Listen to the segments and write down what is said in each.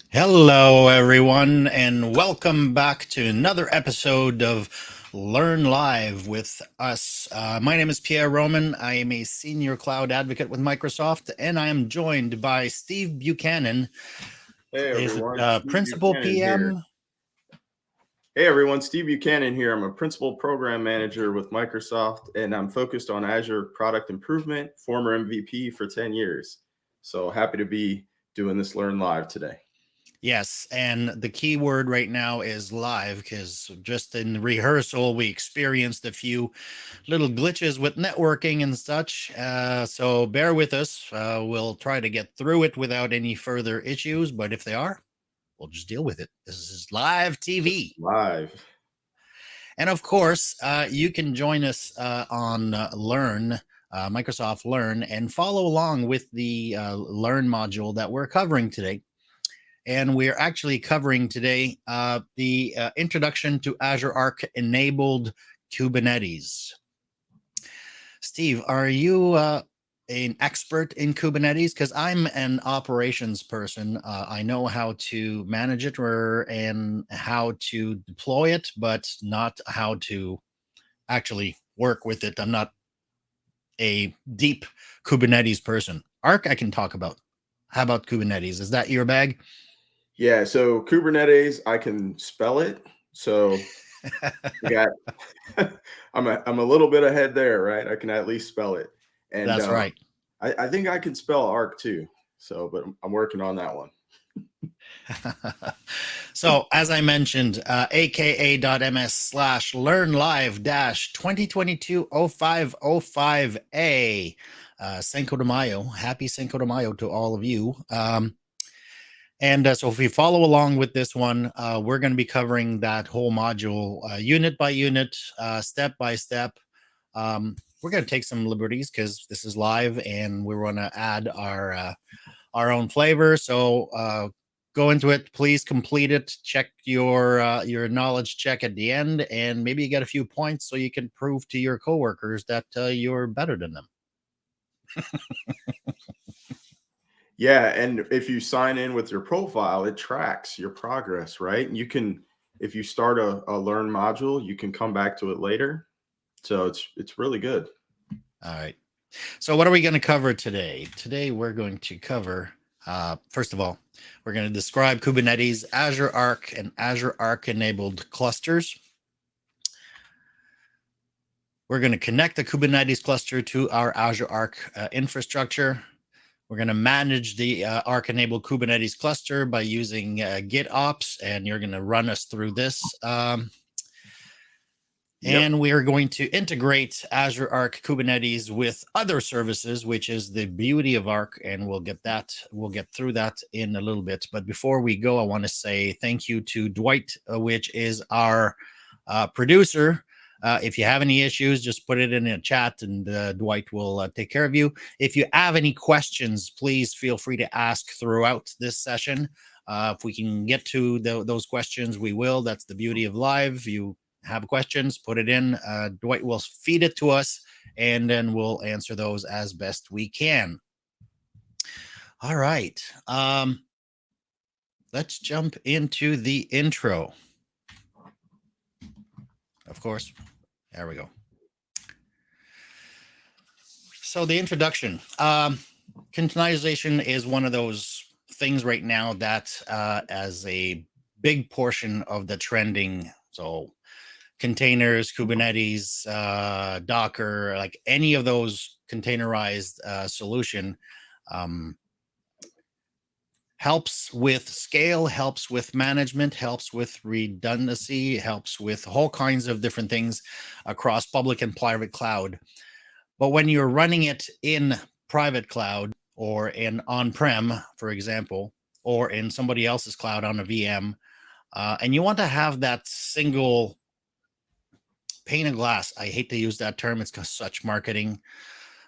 Hello, everyone, and welcome back to another episode of Learn Live with us. My name is Pierre Roman. I am a senior cloud advocate with Microsoft, and I am joined by Steve Buchanan. Hey Is it everyone, Steve Principal Buchanan here. PM? Hey everyone, Steve Buchanan here. I'm a principal program manager with Microsoft, and I'm focused on Azure product improvement, former MVP for 10 years. So happy to be doing this Learn Live today. Yes, and the key word right now is live because just in rehearsal, we experienced a few little glitches with networking and such. So bear with us. We'll try to get through it without any further issues, but if they are, we'll just deal with it. This is live TV. Live. And of course, you can join us on Learn. Microsoft Learn, and follow along with the Learn module that we're covering today. And we're actually covering today the introduction to Azure Arc Enabled Kubernetes. Steve, are you an expert in Kubernetes? Because I'm an operations person. I know how to manage it and how to deploy it, but not how to actually work with it. I'm not a deep Kubernetes person. Arc, I can talk about. How about Kubernetes? Is that your bag? Yeah, so Kubernetes, I can spell it. So we got I'm a little bit ahead there, right? I can at least spell it. And That's right. I think I can spell Arc too. So, but I'm working on that one. So, as I mentioned, aka.ms/learnlive-2022-0505A. Cinco de Mayo. Happy Cinco de Mayo to all of you. So if we follow along with this one, we're going to be covering that whole module unit by unit, step by step. We're going to take some liberties because this is live and we want to add our own flavor. So go into it. Please complete it. Check your knowledge check at the end, and maybe you get a few points so you can prove to your coworkers that you're better than them. Yeah, and if you sign in with your profile, it tracks your progress, right? And you can, if you start a learn module, you can come back to it later. So it's really good. All right. So what are we going to cover today? Today we're going to cover, first of all, we're going to describe Kubernetes, Azure Arc, and Azure Arc Enabled Clusters. We're going to connect the Kubernetes cluster to our Azure Arc infrastructure. We're going to manage the Arc Enabled Kubernetes cluster by using GitOps, and you're going to run us through this. And we are going to integrate Azure Arc Kubernetes with other services, which is the beauty of Arc, and we'll get through that in a little bit. But before we go, I want to say thank you to Dwight, which is our producer. If you have any issues, just put it in a chat and Dwight will take care of you. If you have any questions, please feel free to ask throughout this session. If we can get to those questions, we will. That's the beauty of live. You have questions, put it in. Dwight will feed it to us, and then we'll answer those as best we can. All right. Let's jump into the intro. Of course. There we go. So the introduction. Containerization is one of those things right now that as a big portion of the trending. So containers, Kubernetes, Docker, like any of those containerized solution helps with scale, helps with management, helps with redundancy, helps with all kinds of different things across public and private cloud. But when you're running it in private cloud or in on-prem, for example, or in somebody else's cloud on a VM, and you want to have that single pane of glass. I hate to use that term. It's such marketing.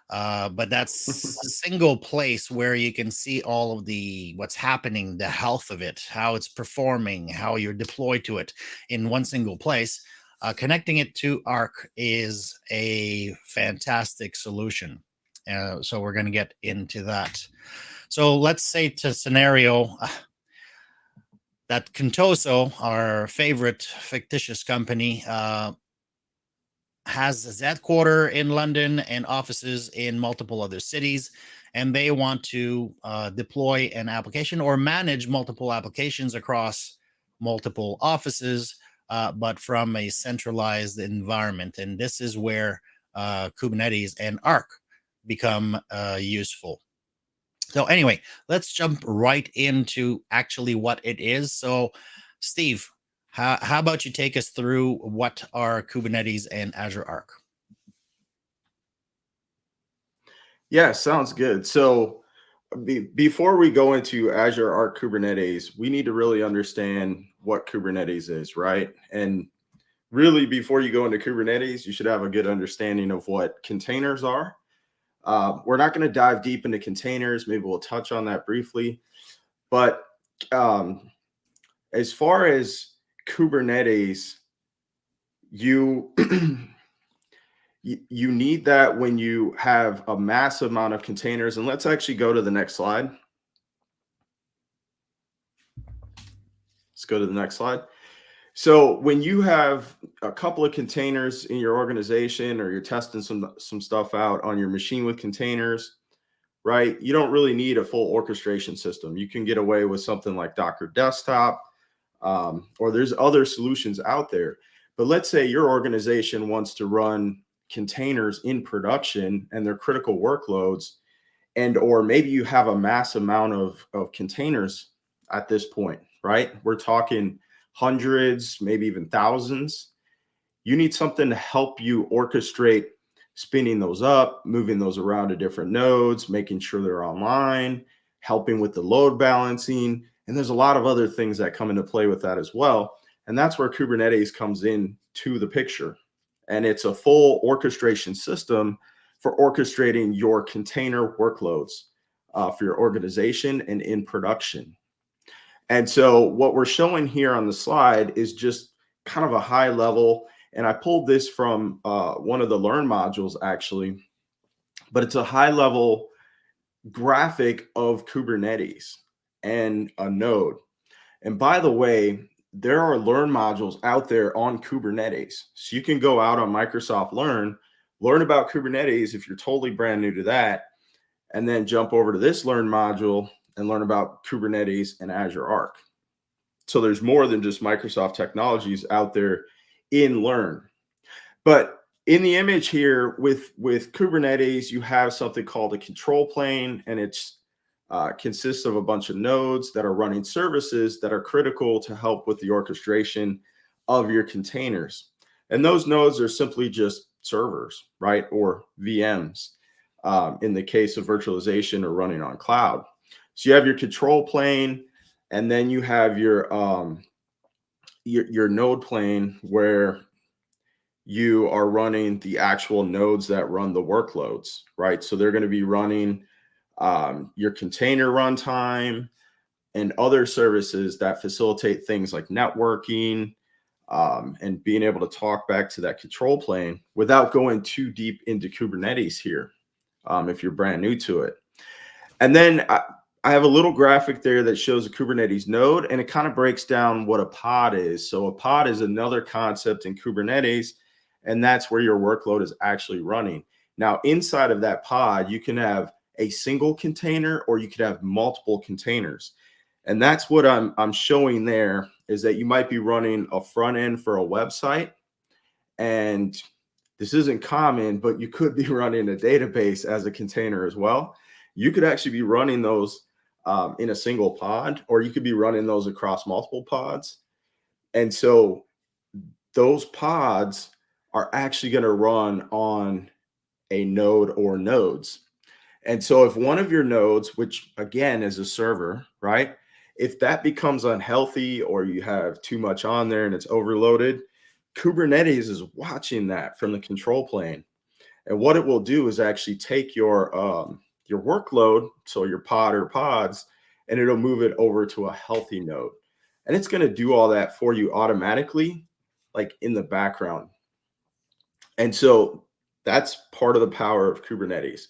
But that's a single place where you can see all of what's happening, the health of it, how it's performing, how you're deployed to it in one single place. Connecting it to Arc is a fantastic solution. So we're going to get into that. So let's say to scenario, that Contoso, our favorite fictitious company, has its headquarter in London and offices in multiple other cities, and they want to deploy an application or manage multiple applications across multiple offices, but from a centralized environment. And this is where Kubernetes and Arc become useful. So anyway, let's jump right into actually what it is. So, Steve, how about you take us through what are Kubernetes and Azure Arc? Yeah, sounds good. So before we go into Azure Arc Kubernetes, we need to really understand what Kubernetes is, right? And really, before you go into Kubernetes, you should have a good understanding of what containers are. We're not going to dive deep into containers. Maybe we'll touch on that briefly. But as far as Kubernetes, you you need that when you have a massive amount of containers. And let's actually go to the next slide. Let's go to the next slide. So when you have a couple of containers in your organization, or you're testing some stuff out on your machine with containers, right? You don't really need a full orchestration system. You can get away with something like Docker Desktop, or there's other solutions out there. But let's say your organization wants to run containers in production and they're critical workloads, and or maybe you have a mass amount of containers at this point, right? We're talking hundreds, maybe even thousands. You need something to help you orchestrate spinning those up, moving those around to different nodes, making sure they're online, helping with the load balancing. And there's a lot of other things that come into play with that as well. And that's where Kubernetes comes in to the picture. And it's a full orchestration system for orchestrating your container workloads for your organization and in production. And so what we're showing here on the slide is just kind of a high level. And I pulled this from one of the Learn modules, actually, but it's a high level graphic of Kubernetes and a node. And by the way, there are Learn modules out there on Kubernetes. So you can go out on Microsoft learn about Kubernetes if you're totally brand new to that, and then jump over to this Learn module and learn about Kubernetes and Azure Arc. So there's more than just Microsoft technologies out there in Learn. But in the image here with Kubernetes, you have something called a control plane, and it's consists of a bunch of nodes that are running services that are critical to help with the orchestration of your containers. And those nodes are simply just servers, right? Or VMs in the case of virtualization or running on cloud. So you have your control plane, and then you have your node plane where you are running the actual nodes that run the workloads, right? So they're going to be running your container runtime and other services that facilitate things like networking and being able to talk back to that control plane without going too deep into Kubernetes here if you're brand new to it. And then I have a little graphic there that shows a Kubernetes node, and it kind of breaks down what a pod is. So a pod is another concept in Kubernetes, and that's where your workload is actually running. Now, inside of that pod, you can have a single container, or you could have multiple containers. And that's what I'm showing there, is that you might be running a front end for a website. And this isn't common, but you could be running a database as a container as well. You could actually be running those in a single pod, or you could be running those across multiple pods. And so those pods are actually going to run on a node or nodes. And so if one of your nodes, which again is a server, right? If that becomes unhealthy, or you have too much on there and it's overloaded, Kubernetes is watching that from the control plane. And what it will do is actually take your workload, so your pod or pods, and it'll move it over to a healthy node. And it's going to do all that for you automatically, like in the background. And so that's part of the power of Kubernetes.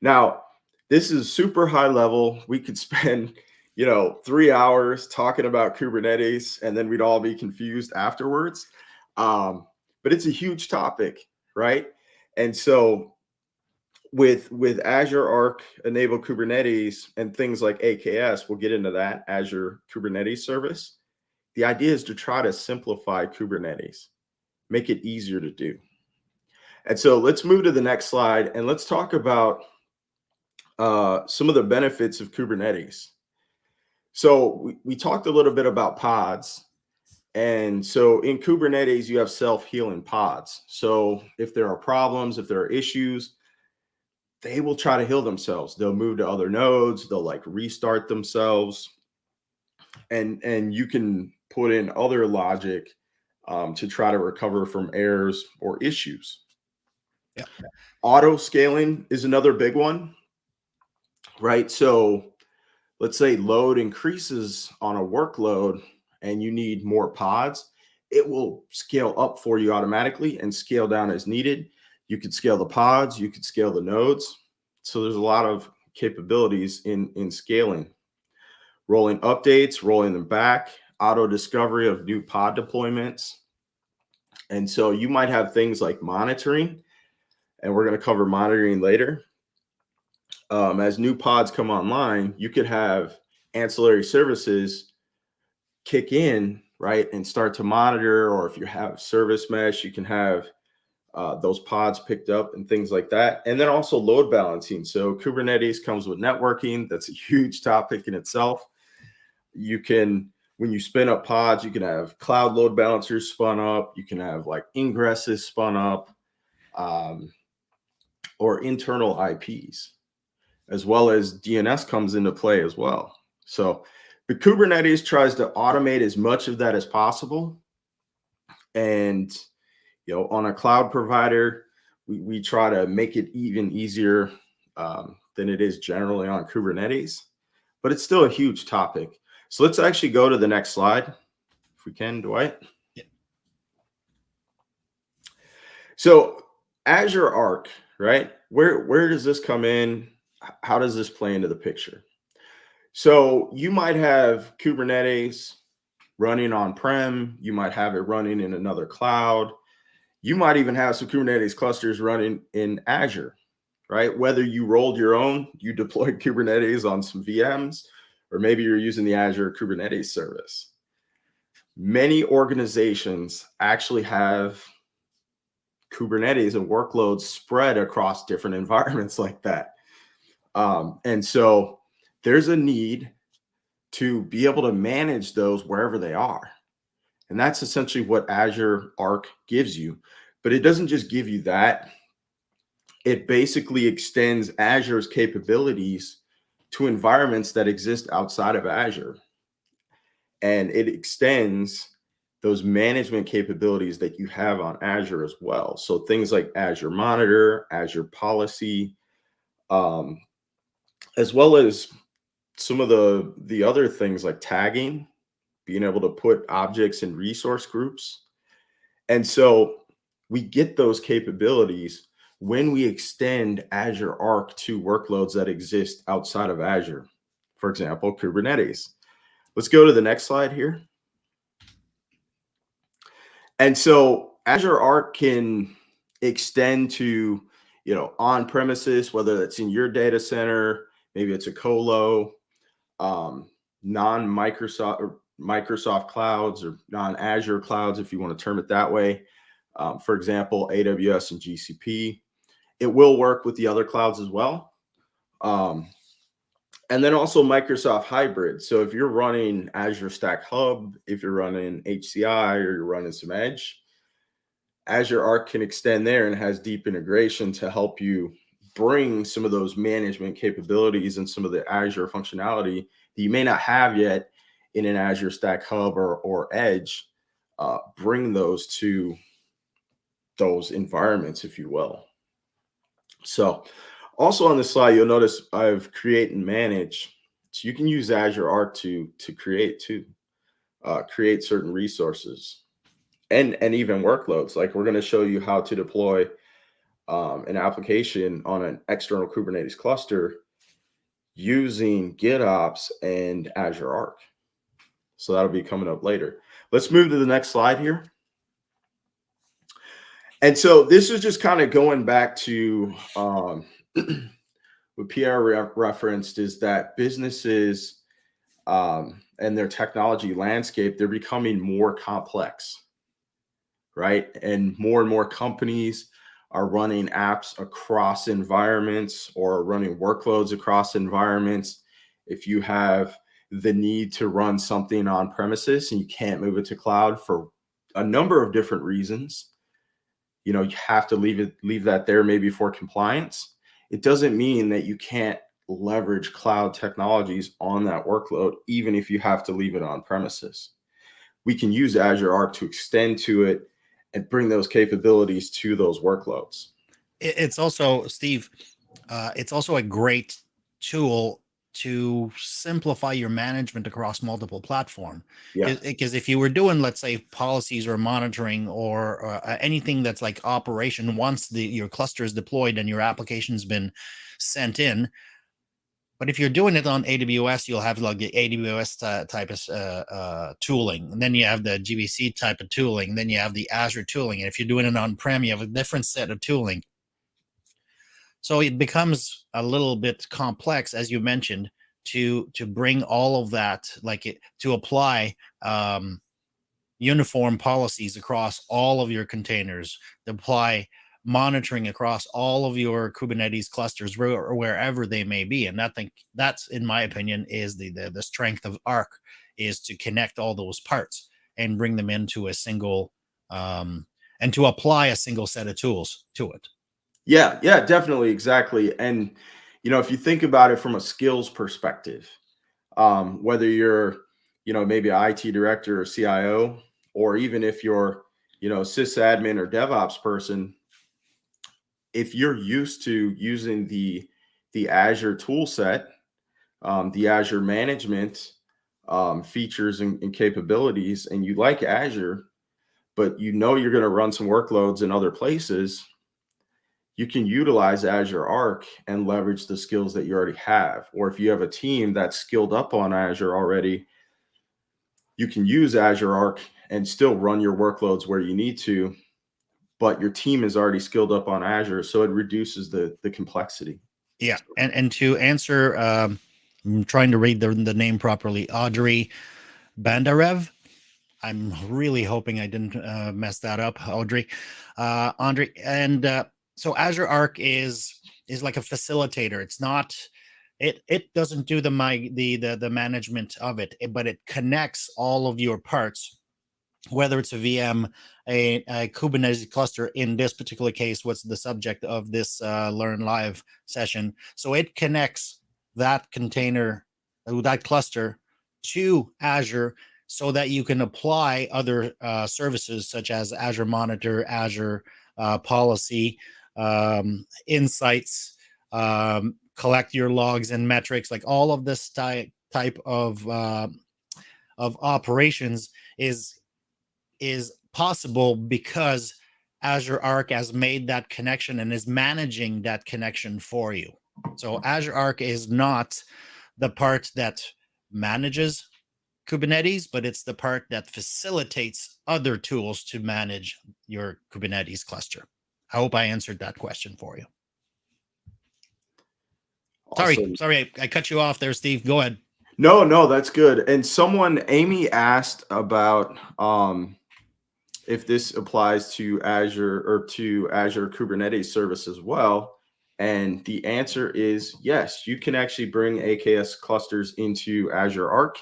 Now, this is super high level. We could spend, 3 hours talking about Kubernetes, and then we'd all be confused afterwards. But it's a huge topic, right? And so with Azure Arc Enabled Kubernetes and things like AKS, we'll get into that, Azure Kubernetes Service. The idea is to try to simplify Kubernetes, make it easier to do. And so let's move to the next slide and let's talk about some of the benefits of Kubernetes. So we talked a little bit about pods. And so in Kubernetes, you have self-healing pods. So if there are problems, if there are issues, they will try to heal themselves. They'll move to other nodes. They'll like restart themselves. And you can put in other logic to try to recover from errors or issues. Yeah. Auto scaling is another big one, right? So let's say load increases on a workload and you need more pods, it will scale up for you automatically and scale down as needed. You could scale the pods, you could scale the nodes. So there's a lot of capabilities in scaling. Rolling updates, rolling them back, auto discovery of new pod deployments. And so you might have things like monitoring, and we're going to cover monitoring later. As new pods come online, you could have ancillary services kick in, right, and start to monitor. Or if you have service mesh, you can have those pods picked up and things like that. And then also load balancing. So Kubernetes comes with networking. That's a huge topic in itself. You can, when you spin up pods, you can have cloud load balancers spun up. You can have like ingresses spun up, or internal IPs, as well as DNS comes into play as well. So the Kubernetes tries to automate as much of that as possible. And, on a cloud provider, we try to make it even easier than it is generally on Kubernetes, but it's still a huge topic. So let's actually go to the next slide, if we can, Dwight. Yeah. So Azure Arc, right? Where does this come in? How does this play into the picture? So you might have Kubernetes running on-prem. You might have it running in another cloud. You might even have some Kubernetes clusters running in Azure, right? Whether you rolled your own, you deployed Kubernetes on some VMs, or maybe you're using the Azure Kubernetes service. Many organizations actually have Kubernetes and workloads spread across different environments like that. And so there's a need to be able to manage those wherever they are. And that's essentially what Azure Arc gives you. But it doesn't just give you that. It basically extends Azure's capabilities to environments that exist outside of Azure. And it extends those management capabilities that you have on Azure as well. So things like Azure Monitor, Azure Policy, as well as some of the other things like tagging, being able to put objects in resource groups. And so we get those capabilities when we extend Azure Arc to workloads that exist outside of Azure. For example, Kubernetes. Let's go to the next slide here. And so Azure Arc can extend to, on-premises, whether that's in your data center, maybe it's a colo, non-Microsoft or Microsoft clouds or non-Azure clouds, if you want to term it that way. For example, AWS and GCP. It will work with the other clouds as well. And then also Microsoft Hybrid. So if you're running Azure Stack Hub, if you're running HCI, or you're running some Edge, Azure Arc can extend there and has deep integration to help you bring some of those management capabilities and some of the Azure functionality that you may not have yet in an Azure Stack Hub or Edge, bring those to those environments, if you will. So also on this slide, you'll notice I've create and manage. So you can use Azure Arc to create too, create certain resources and even workloads. Like we're going to show you how to deploy an application on an external Kubernetes cluster. using GitOps and Azure Arc. So that'll be coming up later. Let's move to the next slide here. And so this is just kind of going back to what Pierre referenced, is that businesses and their technology landscape, they're becoming more complex, right? And more companies are running apps across environments or running workloads across environments. If you have the need to run something on premises and you can't move it to cloud for a number of different reasons, you know, you have to leave that there, maybe for compliance. It doesn't mean that you can't leverage cloud technologies on that workload, even if you have to leave it on premises. We can use Azure Arc to extend to it and bring those capabilities to those workloads. It's also, Steve, it's also a great tool to simplify your management across multiple platforms. Yeah. Because if you were doing, let's say, policies or monitoring or anything that's like operation, once your cluster is deployed and your application's been sent in. But if you're doing it on AWS, you'll have like the AWS type of tooling. And then you have the GVC type of tooling. Then you have the Azure tooling. And if you're doing it on-prem, you have a different set of tooling. So it becomes a little bit complex, as you mentioned, to bring all of that, to apply uniform policies across all of your containers, to apply monitoring across all of your Kubernetes clusters, or wherever they may be. And I think that's, in my opinion, is the strength of Arc, is to connect all those parts and bring them into a single, and to apply a single set of tools to it. Yeah, definitely. Exactly. And, you know, if you think about it from a skills perspective, whether you're, you know, maybe an IT director or CIO, or even if you're, you know, sysadmin or DevOps person, if you're used to using the Azure tool set, the Azure management features and capabilities, and you like Azure, but you know you're going to run some workloads in other places, you can utilize Azure Arc and leverage the skills that you already have. Or if you have a team that's skilled up on Azure already, you can use Azure Arc and still run your workloads where you need to, but your team is already skilled up on Azure, so it reduces the complexity. Yeah, and to answer, I'm trying to read the name properly, Audrey Bandarev. I'm really hoping I didn't mess that up, Audrey. Andre, and so Azure Arc is like a facilitator. It's not, it doesn't do the management of it, but it connects all of your parts, whether it's a VM, a Kubernetes cluster. In this particular case, what's the subject of this Learn Live session? So it connects that container, that cluster, to Azure, so that you can apply other services such as Azure Monitor, Azure Policy, Insights, collect your logs and metrics. Like all of this type of operations is possible because Azure Arc has made that connection and is managing that connection for you. So Azure Arc is not the part that manages Kubernetes, but it's the part that facilitates other tools to manage your Kubernetes cluster. I hope I answered that question for you. Awesome. Sorry, I cut you off there, Steve. Go ahead. No, that's good. And Amy asked about if this applies to Azure or to Azure Kubernetes service as well. And the answer is yes, you can actually bring AKS clusters into Azure Arc.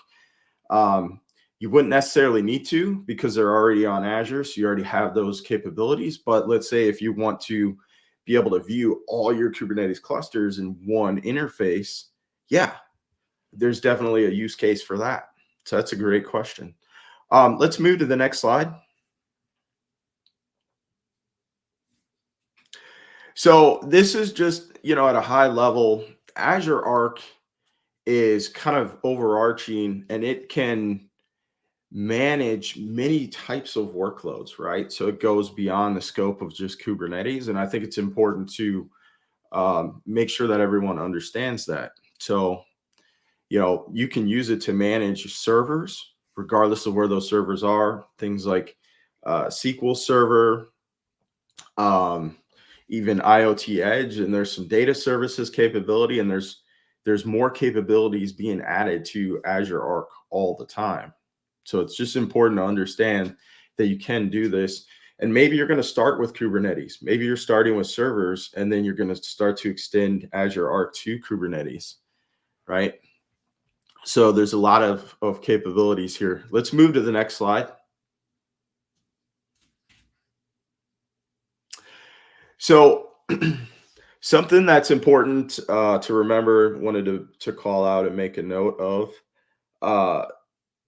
You wouldn't necessarily need to because they're already on Azure, so you already have those capabilities. But let's say if you want to be able to view all your Kubernetes clusters in one interface, yeah, there's definitely a use case for that. So that's a great question. Let's move to the next slide. So this is just, you know, at a high level, Azure Arc is kind of overarching, and it can manage many types of workloads, right? So it goes beyond the scope of just Kubernetes. And I think it's important to make sure that everyone understands that. So You can use it to manage servers, regardless of where those servers are. Things like SQL Server, even IoT Edge, and there's some data services capability, and there's more capabilities being added to Azure Arc all the time. So it's just important to understand that you can do this. And maybe you're going to start with Kubernetes. Maybe you're starting with servers, and then you're going to start to extend Azure Arc to Kubernetes, right? So there's a lot of capabilities here. Let's move to the next slide. So something that's important to remember, wanted to call out and make a note of.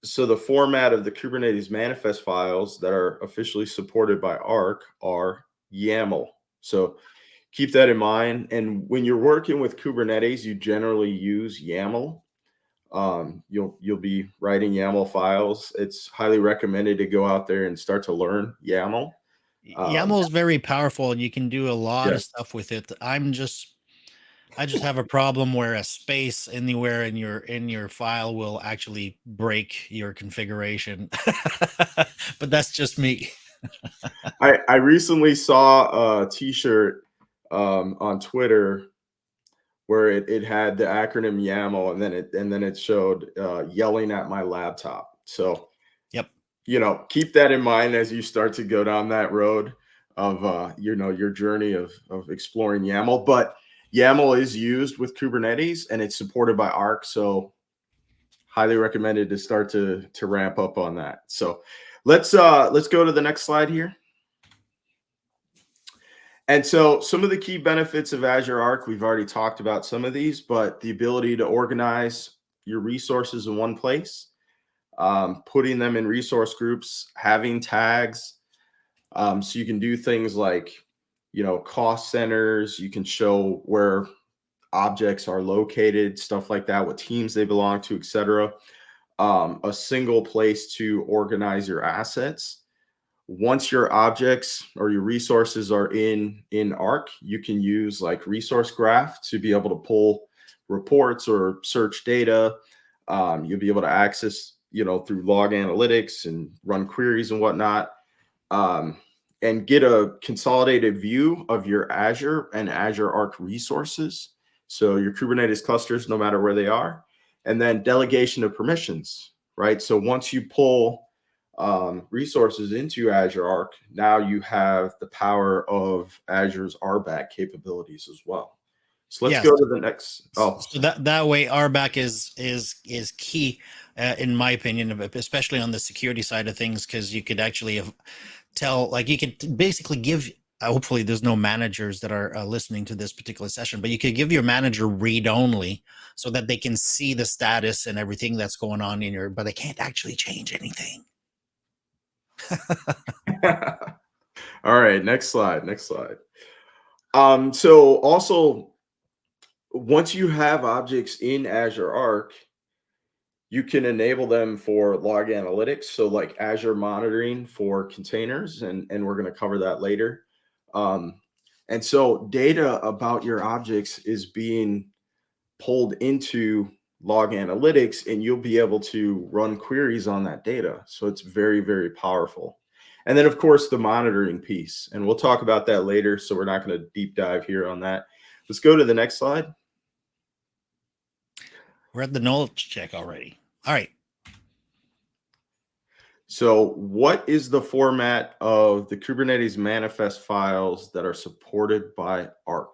So the format of the Kubernetes manifest files that are officially supported by Arc are YAML. So keep that in mind. And when you're working with Kubernetes, you generally use YAML. You'll be writing YAML files. It's highly recommended to go out there and start to learn YAML. YAML is very powerful, and you can do a lot Yeah. of stuff with it. I just have a problem where a space anywhere in your file will actually break your configuration. But that's just me. I recently saw a t-shirt on Twitter where it had the acronym YAML, and then it showed yelling at my laptop. So Yep. Keep that in mind as you start to go down that road of your journey of exploring YAML. But YAML is used with Kubernetes, and it's supported by Arc. So highly recommended to start to ramp up on that. So let's go to the next slide here. And so some of the key benefits of Azure Arc, we've already talked about some of these, but the ability to organize your resources in one place, putting them in resource groups, having tags, so you can do things like, cost centers. You can show where objects are located, stuff like that, what teams they belong to, etc. A single place to organize your assets. Once your objects or your resources are in Arc, you can use like Resource Graph to be able to pull reports or search data. You'll be able to access, through log analytics and run queries and whatnot, and get a consolidated view of your Azure and Azure Arc resources. So your Kubernetes clusters, no matter where they are, and then delegation of permissions, right? So once you pull resources into Azure Arc, now you have the power of Azure's RBAC capabilities as well. So let's go to the next. So that way, RBAC is key, in my opinion, especially on the security side of things, because you could actually tell, like, you could basically give. Hopefully, there's no managers that are listening to this particular session, but you could give your manager read only so that they can see the status and everything that's going on in but they can't actually change anything. All right, next slide. So also, once you have objects in Azure Arc, you can enable them for log analytics. So like Azure monitoring for containers, and we're going to cover that later. And so data about your objects is being pulled into log analytics, and you'll be able to run queries on that data. So it's very, very powerful. And then, of course, the monitoring piece. And we'll talk about that later, so we're not going to deep dive here on that. Let's go to the next slide. We're at the knowledge check already. All right. So what is the format of the Kubernetes manifest files that are supported by Arc?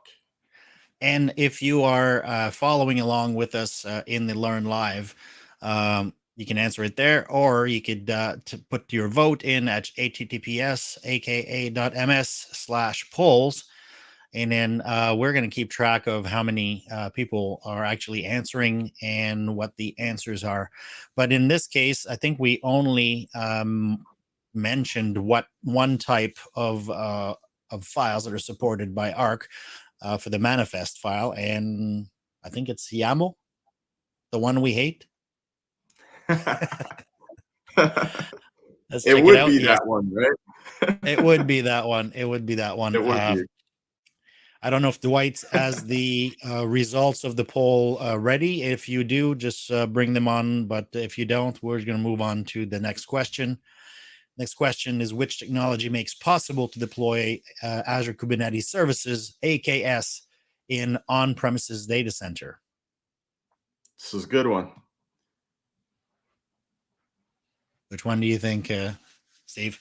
And if you are following along with us in the Learn Live, you can answer it there, or you could to put your vote in at https://aka.ms/polls. And then we're going to keep track of how many people are actually answering and what the answers are. But in this case, I think we only mentioned what one type of files that are supported by Arc for the manifest file. And I think it's YAML, the one we hate. It would be that one, right? It would be that one. It would be that one. It would be. I don't know if Dwight has the results of the poll ready. If you do, just bring them on. But if you don't, we're going to move on to the next question. Next question is, which technology makes possible to deploy Azure Kubernetes services, AKS, in on-premises data center? This is a good one. Which one do you think, Steve?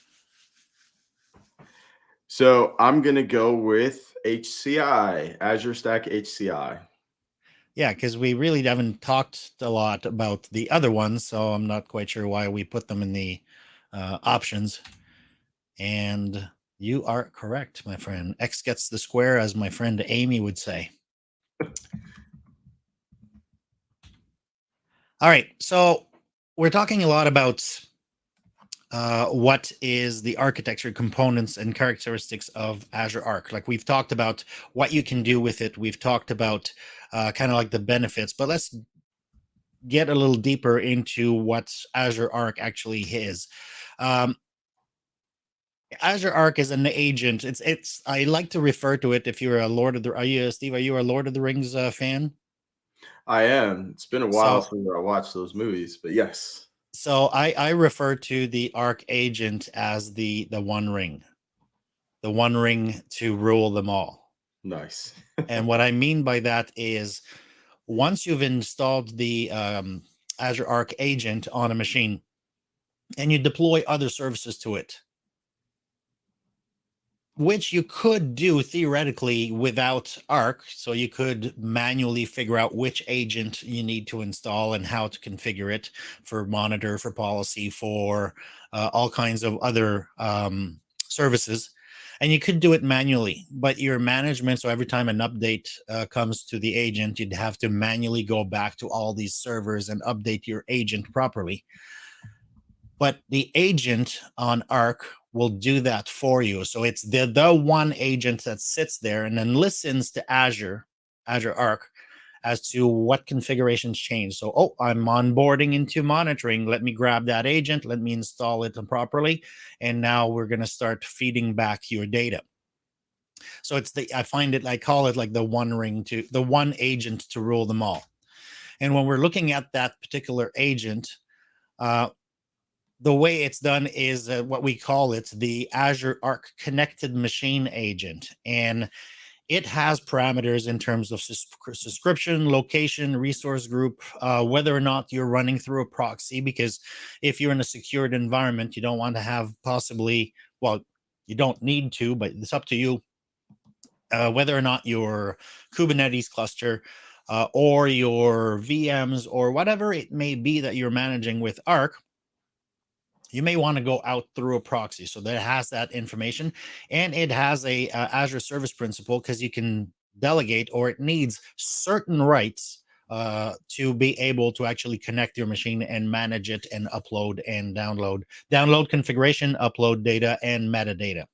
So I'm going to go with HCI, Azure Stack HCI. Yeah, because we really haven't talked a lot about the other ones, so I'm not quite sure why we put them in the options. And you are correct, my friend. X gets the square, as my friend Amy would say. All right, so we're talking a lot about what is the architecture, components, and characteristics of Azure Arc. Like, we've talked about what you can do with it. We've talked about kind of like the benefits, but let's get a little deeper into what Azure Arc actually is. Azure Arc is an agent. It's I like to refer to it, if you're a Lord of the, are you, Steve, are you a Lord of the Rings fan? I am. It's been a while So since I watched those movies, but yes. so I refer to the Arc agent as the one ring, to rule them all. Nice. And what I mean by that is, once you've installed the Azure Arc agent on a machine and you deploy other services to it, which you could do theoretically without Arc. So you could manually figure out which agent you need to install and how to configure it for monitor, for policy, for all kinds of other services. And you could do it manually, but your management, so every time an update comes to the agent, you'd have to manually go back to all these servers and update your agent properly. But the agent on Arc will do that for you. So it's the one agent that sits there and then listens to Azure Arc, as to what configurations change. So, oh, I'm onboarding into monitoring. Let me grab that agent. Let me install it properly. And now we're going to start feeding back your data. So I call it like the one agent to rule them all. And when we're looking at that particular agent, the way it's done is what we call it the Azure Arc Connected Machine Agent. And it has parameters in terms of subscription, location, resource group, whether or not you're running through a proxy, because if you're in a secured environment, you don't want to have you don't need to, but it's up to you, whether or not your Kubernetes cluster or your VMs or whatever it may be that you're managing with Arc, you may want to go out through a proxy. So that has that information, and it has a Azure service principal, because you can delegate, or it needs certain rights to be able to actually connect your machine and manage it and upload and download configuration, upload data, and metadata.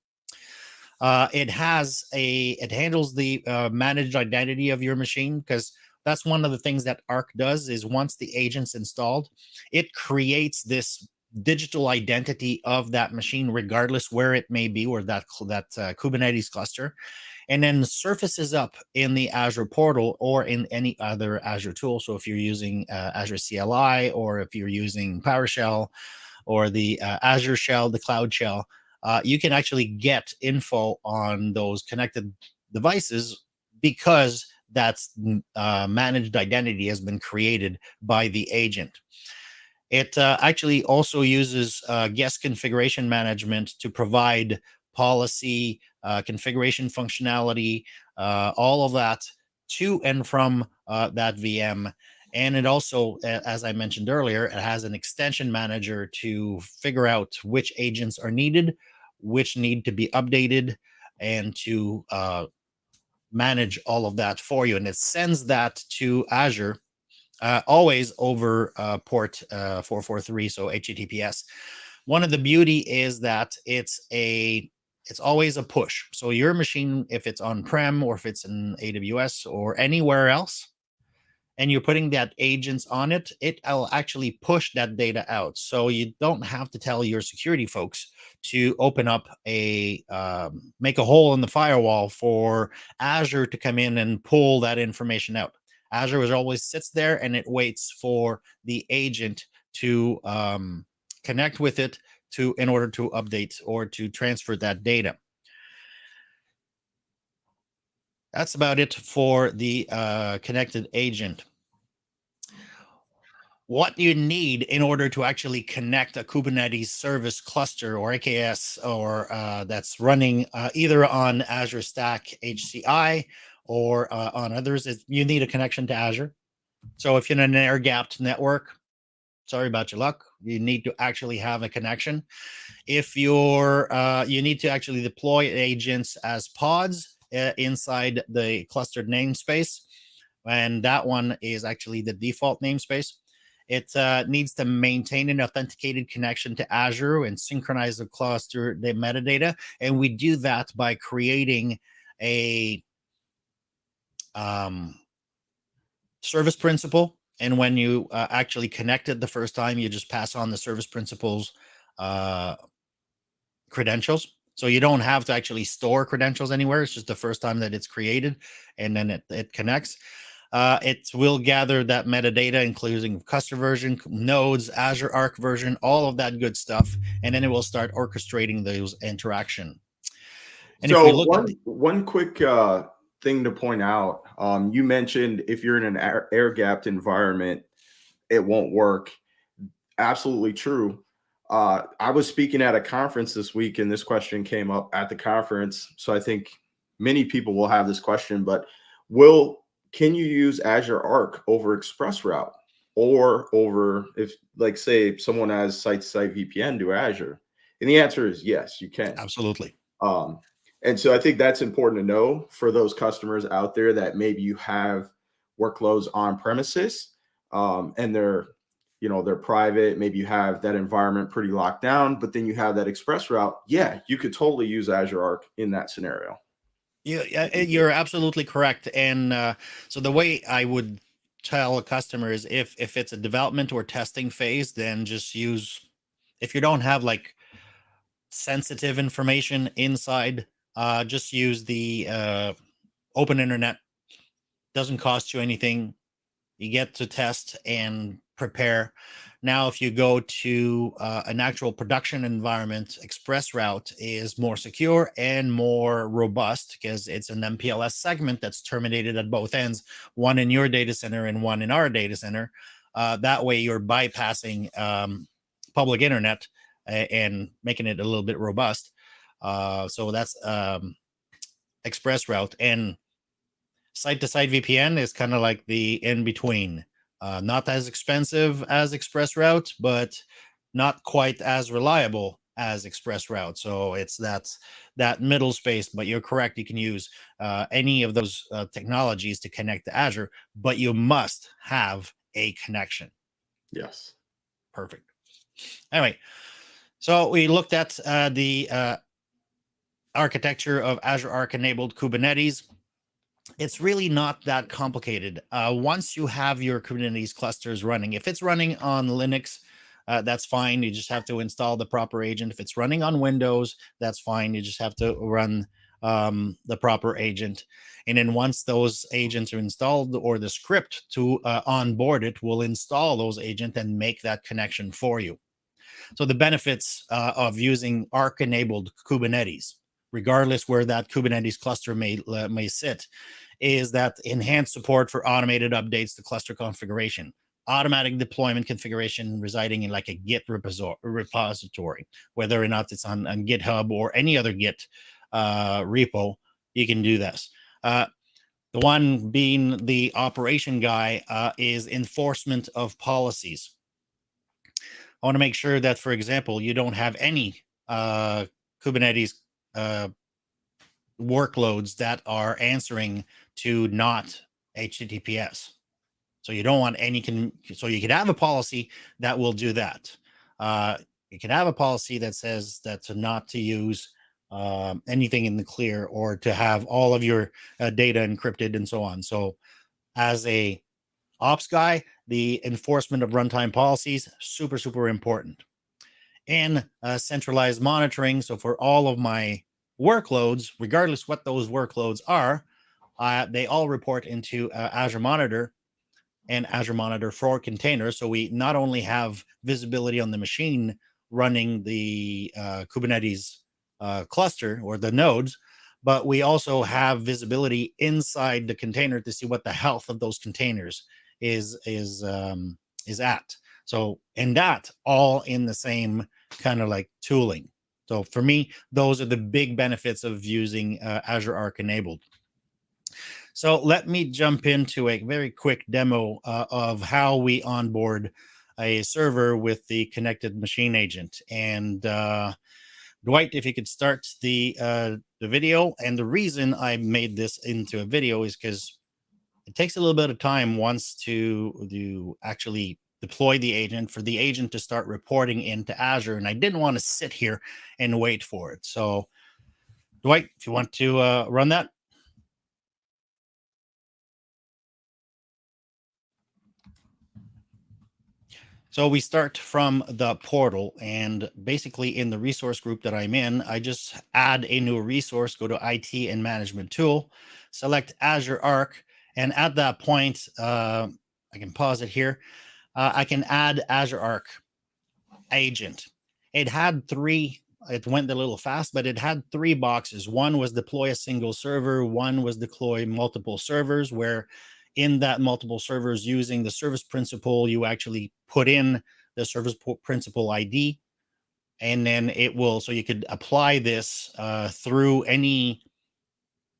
It handles the managed identity of your machine, because that's one of the things that Arc does. Is once the agent's installed, it creates this digital identity of that machine, regardless where it may be, or that Kubernetes cluster, and then surfaces up in the Azure portal or in any other Azure tool. So if you're using Azure CLI, or if you're using PowerShell, or the Azure Shell, the Cloud Shell, you can actually get info on those connected devices, because that's managed identity has been created by the agent. It actually also uses guest configuration management to provide policy, configuration functionality, all of that to and from that VM. And it also, as I mentioned earlier, it has an extension manager to figure out which agents are needed, which need to be updated, and to manage all of that for you. And it sends that to Azure always over port 443, so HTTPS. One of the beauty is that it's always a push. So your machine, if it's on-prem or if it's in AWS or anywhere else, and you're putting that agents on it, it'll actually push that data out. So you don't have to tell your security folks to open up make a hole in the firewall for Azure to come in and pull that information out. Azure always sits there and it waits for the agent to connect with it in order to update or to transfer that data. That's about it for the connected agent. What you need in order to actually connect a Kubernetes service cluster or AKS or that's running either on Azure Stack HCI or on others is you need a connection to Azure. So if you're in an air-gapped network, sorry about your luck. You need to actually have a connection. If you're, you need to actually deploy agents as pods inside the clustered namespace, and that one is actually the default namespace. It needs to maintain an authenticated connection to Azure and synchronize the cluster the metadata, and we do that by creating a service principal. And when you actually connect it the first time, you just pass on the service principal's credentials. So you don't have to actually store credentials anywhere. It's just the first time that it's created, and then it connects. It will gather that metadata, including customer version, nodes, Azure Arc version, all of that good stuff, and then it will start orchestrating those interaction. And so if we look one quick thing to point out, you mentioned if you're in an air-gapped environment, it won't work. Absolutely true. I was speaking at a conference this week, and this question came up at the conference. So I think many people will have this question, but can you use Azure Arc over ExpressRoute or over, if like say someone has site-to-site VPN to Azure? And the answer is yes, you can. absolutely. And so I think that's important to know for those customers out there that maybe you have workloads on premises and they're private. Maybe you have that environment pretty locked down, but then you have that ExpressRoute. Yeah, you could totally use Azure Arc in that scenario. You're absolutely correct. And so the way I would tell a customer is if it's a development or testing phase, then just use, if you don't have like sensitive information inside, just use the open internet. Doesn't cost you anything. You get to test and prepare. Now, if you go to an actual production environment, ExpressRoute is more secure and more robust because it's an MPLS segment that's terminated at both ends, one in your data center and one in our data center. That way, you're bypassing public internet and making it a little bit robust. So that's ExpressRoute. And site-to-site VPN is kind of like the in-between. Not as expensive as ExpressRoute, but not quite as reliable as ExpressRoute. So it's that middle space. But you're correct. You can use any of those technologies to connect to Azure, but you must have a connection. Yes. Perfect. Anyway, so we looked at the architecture of Azure Arc Enabled Kubernetes. It's really not that complicated. Once you have your Kubernetes clusters running, if it's running on Linux, that's fine. You just have to install the proper agent. If it's running on Windows, that's fine. You just have to run the proper agent. And then once those agents are installed, or the script to onboard it will install those agents and make that connection for you. So the benefits of using Arc-enabled Kubernetes, regardless where that Kubernetes cluster may sit, is that enhanced support for automated updates to cluster configuration, automatic deployment configuration residing in like a Git repository, whether or not it's on GitHub or any other Git repo, you can do this. The one being the operation guy is enforcement of policies. I want to make sure that, for example, you don't have any Kubernetes workloads that are answering to not HTTPS. So you don't want any, so you could have a policy that will do that. You can have a policy that says that not to use anything in the clear, or to have all of your data encrypted and so on. So as a ops guy, the enforcement of runtime policies, super, super important. And centralized monitoring. So for all of my workloads, regardless what those workloads are, they all report into Azure Monitor and Azure Monitor for containers. So we not only have visibility on the machine running the Kubernetes cluster or the nodes, but we also have visibility inside the container to see what the health of those containers is at. So, and that all in the same kind of like tooling. So for me, those are the big benefits of using Azure Arc Enabled. So let me jump into a very quick demo of how we onboard a server with the connected machine agent. And Dwight, if you could start the video. And the reason I made this into a video is because it takes a little bit of time once to actually deploy the agent, for the agent to start reporting into Azure. And I didn't want to sit here and wait for it. So Dwight, if you want to run that. So we start from the portal, and basically in the resource group that I'm in, I just add a new resource, go to IT and management tool, select Azure Arc. And at that point, I can pause it here. I can add Azure Arc agent. It had three, it went a little fast, but it had three boxes. One was deploy a single server. One was deploy multiple servers, where in that multiple servers using the service principal, you actually put in the service principal ID, and then it will, so you could apply this through any,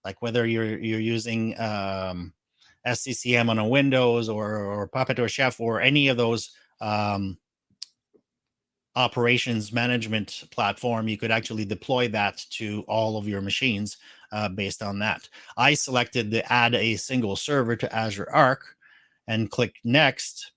like whether you're using SCCM on a Windows or Puppet or Chef or any of those operations management platform, you could actually deploy that to all of your machines based on that. I selected to add a single server to Azure Arc and click next.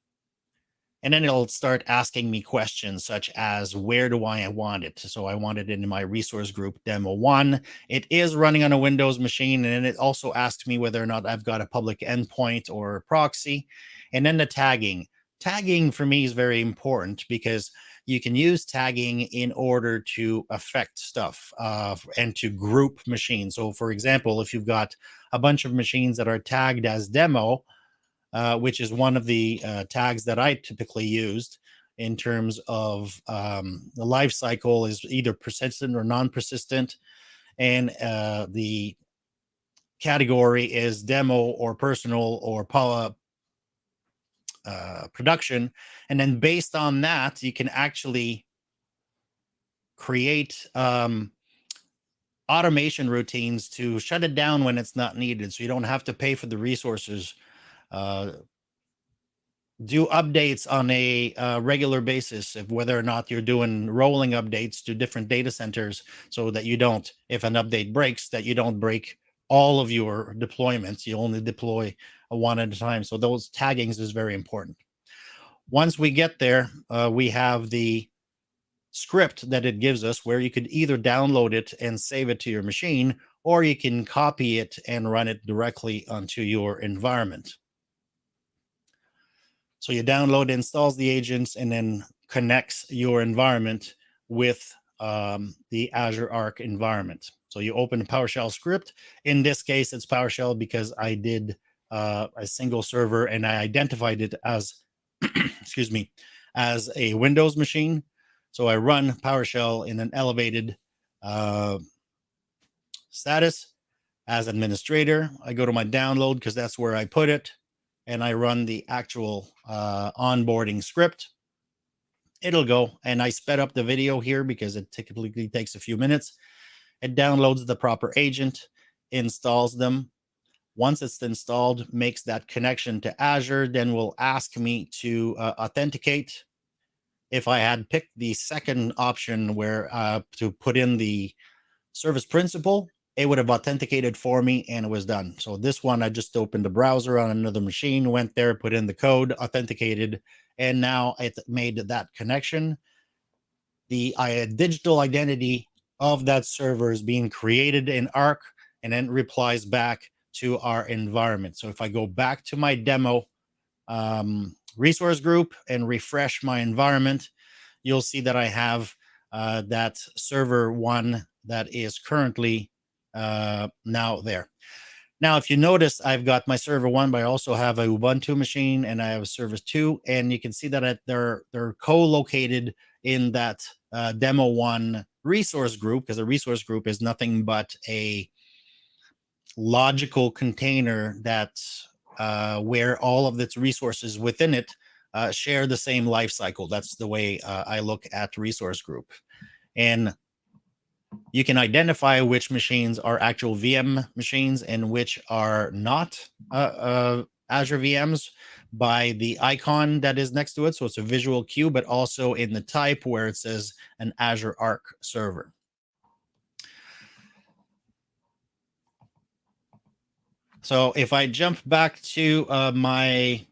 And then it'll start asking me questions such as, where do I want it? So I want it in my resource group demo 1. It is running on a Windows machine. And then it also asks me whether or not I've got a public endpoint or proxy. And then the tagging. Tagging for me is very important because you can use tagging in order to affect stuff and to group machines. So for example, if you've got a bunch of machines that are tagged as demo, which is one of the tags that I typically used in terms of the life cycle, is either persistent or non-persistent. And the category is demo or personal or production. And then based on that, you can actually create automation routines to shut it down when it's not needed. So you don't have to pay for the resources. Do updates on a regular basis, of whether or not you're doing rolling updates to different data centers, so that you don't, if an update breaks, that you don't break all of your deployments. You only deploy one at a time. So those taggings is very important. Once we get there, we have the script that it gives us, where you could either download it and save it to your machine, or you can copy it and run it directly onto your environment. So you download, installs the agents, and then connects your environment with the Azure Arc environment. So you open a PowerShell script. In this case, it's PowerShell because I did a single server and I identified it as, excuse me, as a Windows machine. So I run PowerShell in an elevated status as administrator. I go to my download because that's where I put it, and I run the actual onboarding script. It'll go, and I sped up the video here because it typically takes a few minutes. It downloads the proper agent, installs them. Once it's installed, makes that connection to Azure, then will ask me to authenticate. If I had picked the second option, where to put in the service principal, it would have authenticated for me and it was done. So this one, I just opened the browser on another machine, went there, put in the code, authenticated, and now it made that connection. The digital identity of that server is being created in Arc, and then replies back to our environment. So if I go back to my demo resource group and refresh my environment, you'll see that I have that server 1 that is currently now there. Now, if you notice, I've got my server 1, but I also have a Ubuntu machine and I have a service 2, and you can see that they're co-located in that demo 1 resource group, because a resource group is nothing but a logical container that where all of its resources within it share the same life cycle. That's the way I look at resource group. And you can identify which machines are actual VM machines and which are not Azure VMs by the icon that is next to it. So it's a visual cue, but also in the type where it says an Azure Arc server. So if I jump back to my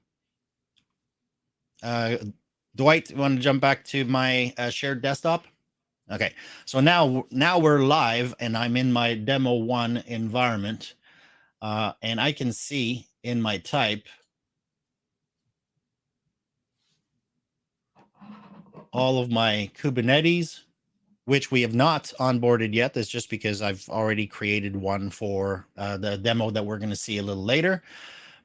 Dwight, you want to jump back to my shared desktop? Okay, so now we're live and I'm in my demo 1 environment, and I can see in my type all of my Kubernetes, which we have not onboarded yet. That's just because I've already created one for the demo that we're going to see a little later.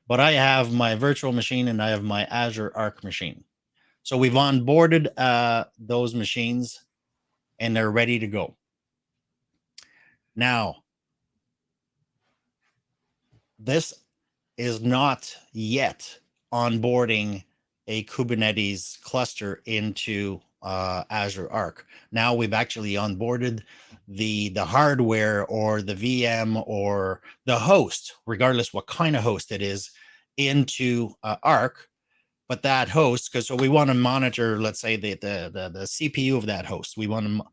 But I have my virtual machine and I have my Azure Arc machine. So we've onboarded those machines and they're ready to go. Now, this is not yet onboarding a Kubernetes cluster into Azure Arc. Now we've actually onboarded the hardware or the VM or the host, regardless what kind of host it is, into Arc. But that host, so we want to monitor, let's say the CPU of that host. We want to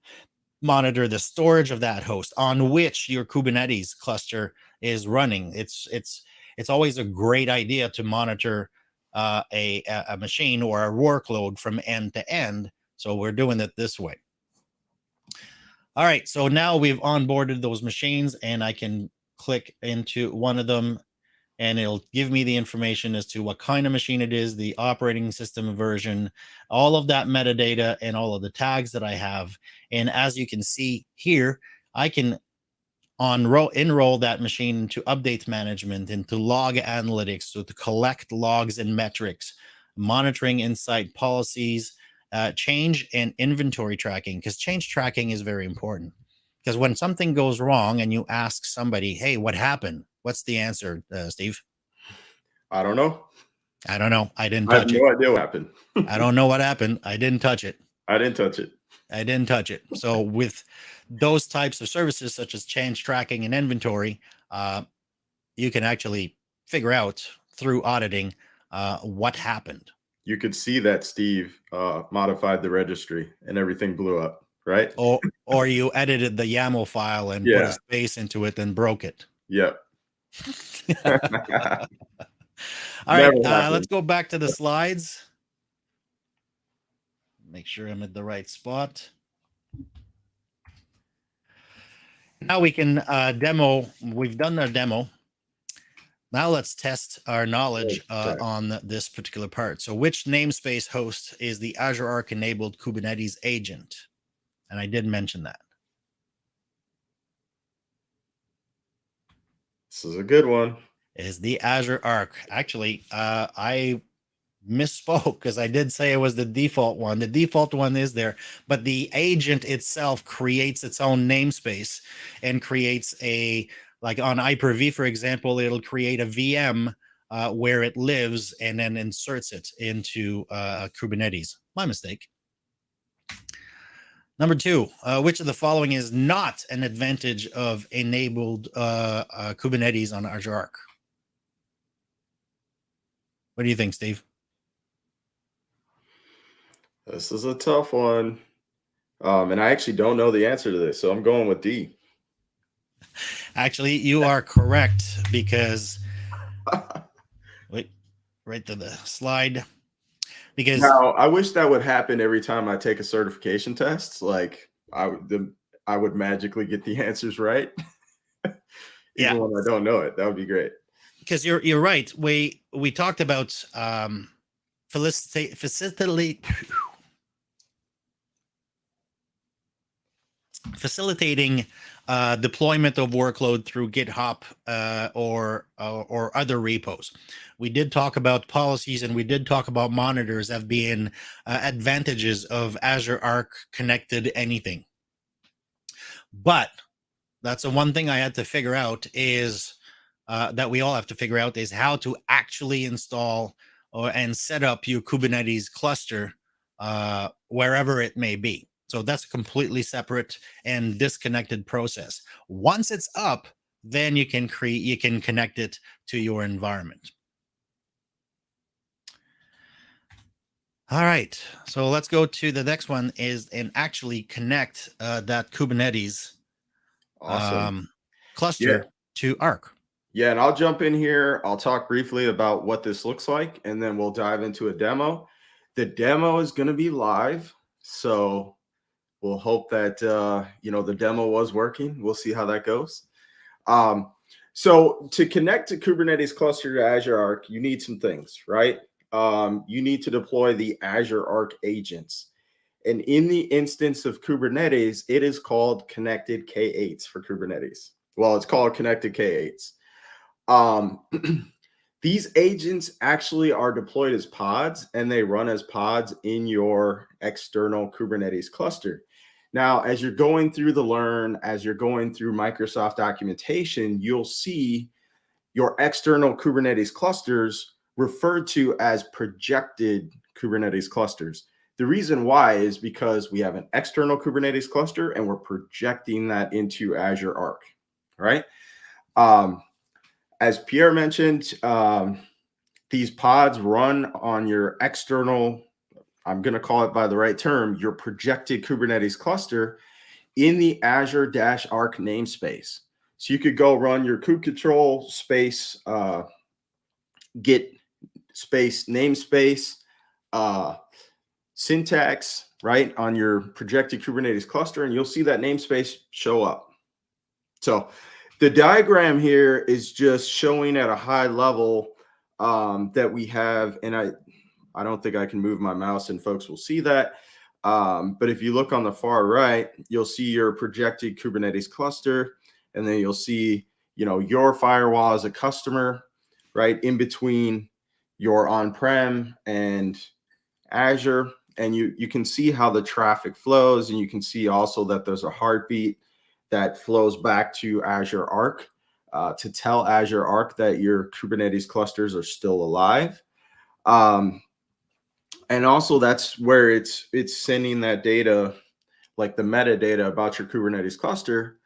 monitor the storage of that host on which your Kubernetes cluster is running. It's always a great idea to monitor a machine or a workload from end to end. So we're doing it this way. All right, so now we've onboarded those machines and I can click into one of them and it'll give me the information as to what kind of machine it is, the operating system version, all of that metadata and all of the tags that I have. And as you can see here, I can enroll that machine into update management, into log analytics, so to collect logs and metrics, monitoring insight policies, change and inventory tracking, because change tracking is very important. Because when something goes wrong and you ask somebody, hey, what happened? What's the answer, Steve? I don't know. I don't know. I didn't touch it. I have no idea what happened. I don't know what happened. I didn't touch it. I didn't touch it. I didn't touch it. So with those types of services, such as change tracking and inventory, you can actually figure out through auditing what happened. You could see that Steve modified the registry and everything blew up, right? Or you edited the YAML file and put a space into it and broke it. Yep. All right, let's go back to the slides. Make sure I'm at the right spot. Now we can demo. We've done our demo. Now let's test our knowledge on this particular part. So which namespace host is the Azure Arc Enabled Kubernetes agent? And I did mention that. This is a good one. Is the Azure Arc. Actually, I misspoke because I did say it was the default one. The default one is there, but the agent itself creates its own namespace and creates a, like on Hyper-V, for example, it'll create a VM where it lives and then inserts it into Kubernetes. My mistake. Number 2, which of the following is not an advantage of enabled Kubernetes on Azure Arc? What do you think, Steve? This is a tough one. And I actually don't know the answer to this, so I'm going with D. Actually, you are correct because wait, right to the slide. Because now I wish that would happen every time I take a certification test. Like I would magically get the answers right. Even when I don't know it. That would be great. because you're right. We talked about facilitating deployment of workload through GitHub or other repos. We did talk about policies, and we did talk about monitors as being advantages of Azure Arc Connected Anything. But that's the one thing I had to figure out is that we all have to figure out is how to actually install and set up your Kubernetes cluster wherever it may be. So that's a completely separate and disconnected process. Once it's up, then you can connect it to your environment. All right, so let's go to the next one and actually connect that Kubernetes cluster to Arc. Yeah, and I'll jump in here. I'll talk briefly about what this looks like, and then we'll dive into a demo. The demo is going to be live, so we'll hope that the demo was working. We'll see how that goes. So to connect to Kubernetes cluster to Azure Arc, you need some things, right? You need to deploy the Azure Arc agents. And in the instance of Kubernetes, it is called connected K8s for Kubernetes. Well, it's called connected K8s. These agents actually are deployed as pods, and they run as pods in your external Kubernetes cluster. Now, as you're going through the learn, as you're going through Microsoft documentation, you'll see your external Kubernetes clusters referred to as projected Kubernetes clusters. The reason why is because we have an external Kubernetes cluster and we're projecting that into Azure Arc, right? As Pierre mentioned, these pods run on your external, I'm going to call it by the right term, your projected Kubernetes cluster in the Azure-Arc namespace. So you could go run your kube control space, git space namespace, syntax, right, on your projected Kubernetes cluster, and you'll see that namespace show up. So the diagram here is just showing at a high level that we have, and I don't think I can move my mouse and folks will see that. But if you look on the far right, you'll see your projected Kubernetes cluster, and then you'll see, your firewall as a customer, right, in between your on-prem and Azure. And you can see how the traffic flows, and you can see also that there's a heartbeat that flows back to Azure Arc to tell Azure Arc that your Kubernetes clusters are still alive. And also that's where it's sending that data, like the metadata about your Kubernetes cluster,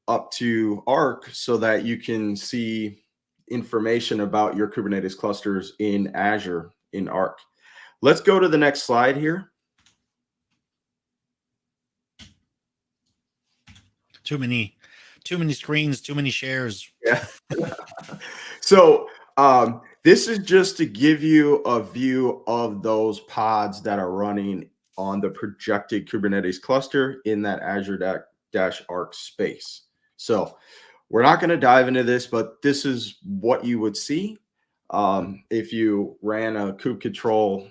up to Arc so that you can see information about your Kubernetes clusters in Azure in Arc. Let's go to the next slide here. Too many screens, too many shares. Yeah. So this is just to give you a view of those pods that are running on the projected Kubernetes cluster in that Azure-Arc space. So we're not going to dive into this, but this is what you would see if you ran a kube control,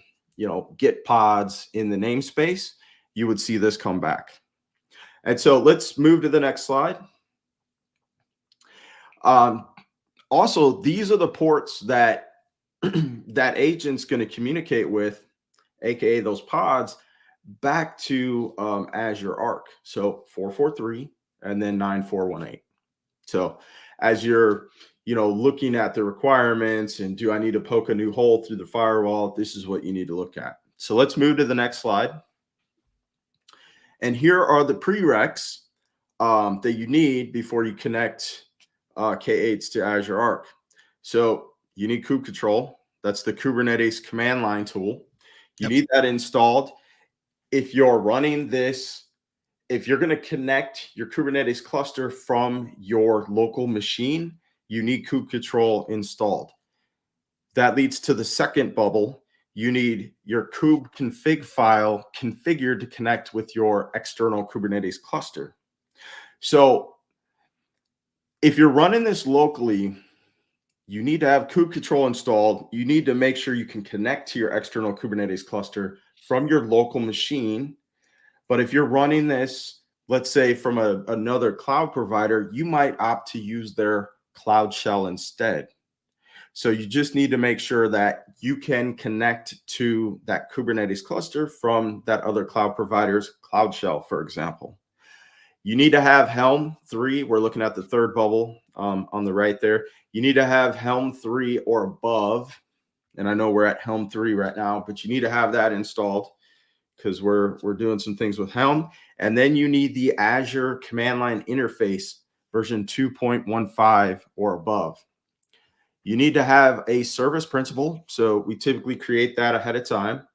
git pods in the namespace, you would see this come back. And so let's move to the next slide. Also, these are the ports that that agent's going to communicate with, aka those pods, back to Azure Arc. So 443 and then 9418. So as you're looking at the requirements and do I need to poke a new hole through the firewall, this is what you need to look at. So let's move to the next slide. And here are the prereqs that you need before you connect K8s to Azure Arc. So you need kube control. That's the Kubernetes command line tool. You need that installed. If you're running this, if you're going to connect your Kubernetes cluster from your local machine, you need kube control installed. That leads to the second bubble. You need your kube config file configured to connect with your external Kubernetes cluster. So if you're running this locally, you need to have kube control installed. You need to make sure you can connect to your external Kubernetes cluster from your local machine. But if you're running this, let's say from another cloud provider, you might opt to use their cloud shell instead. So you just need to make sure that you can connect to that Kubernetes cluster from that other cloud provider's cloud shell, for example. You need to have Helm 3. We're looking at the third bubble on the right there. You need to have Helm 3 or above. And I know we're at Helm 3 right now, but you need to have that installed because we're doing some things with Helm. And then you need the Azure command line interface version 2.15 or above. You need to have a service principal. So we typically create that ahead of time.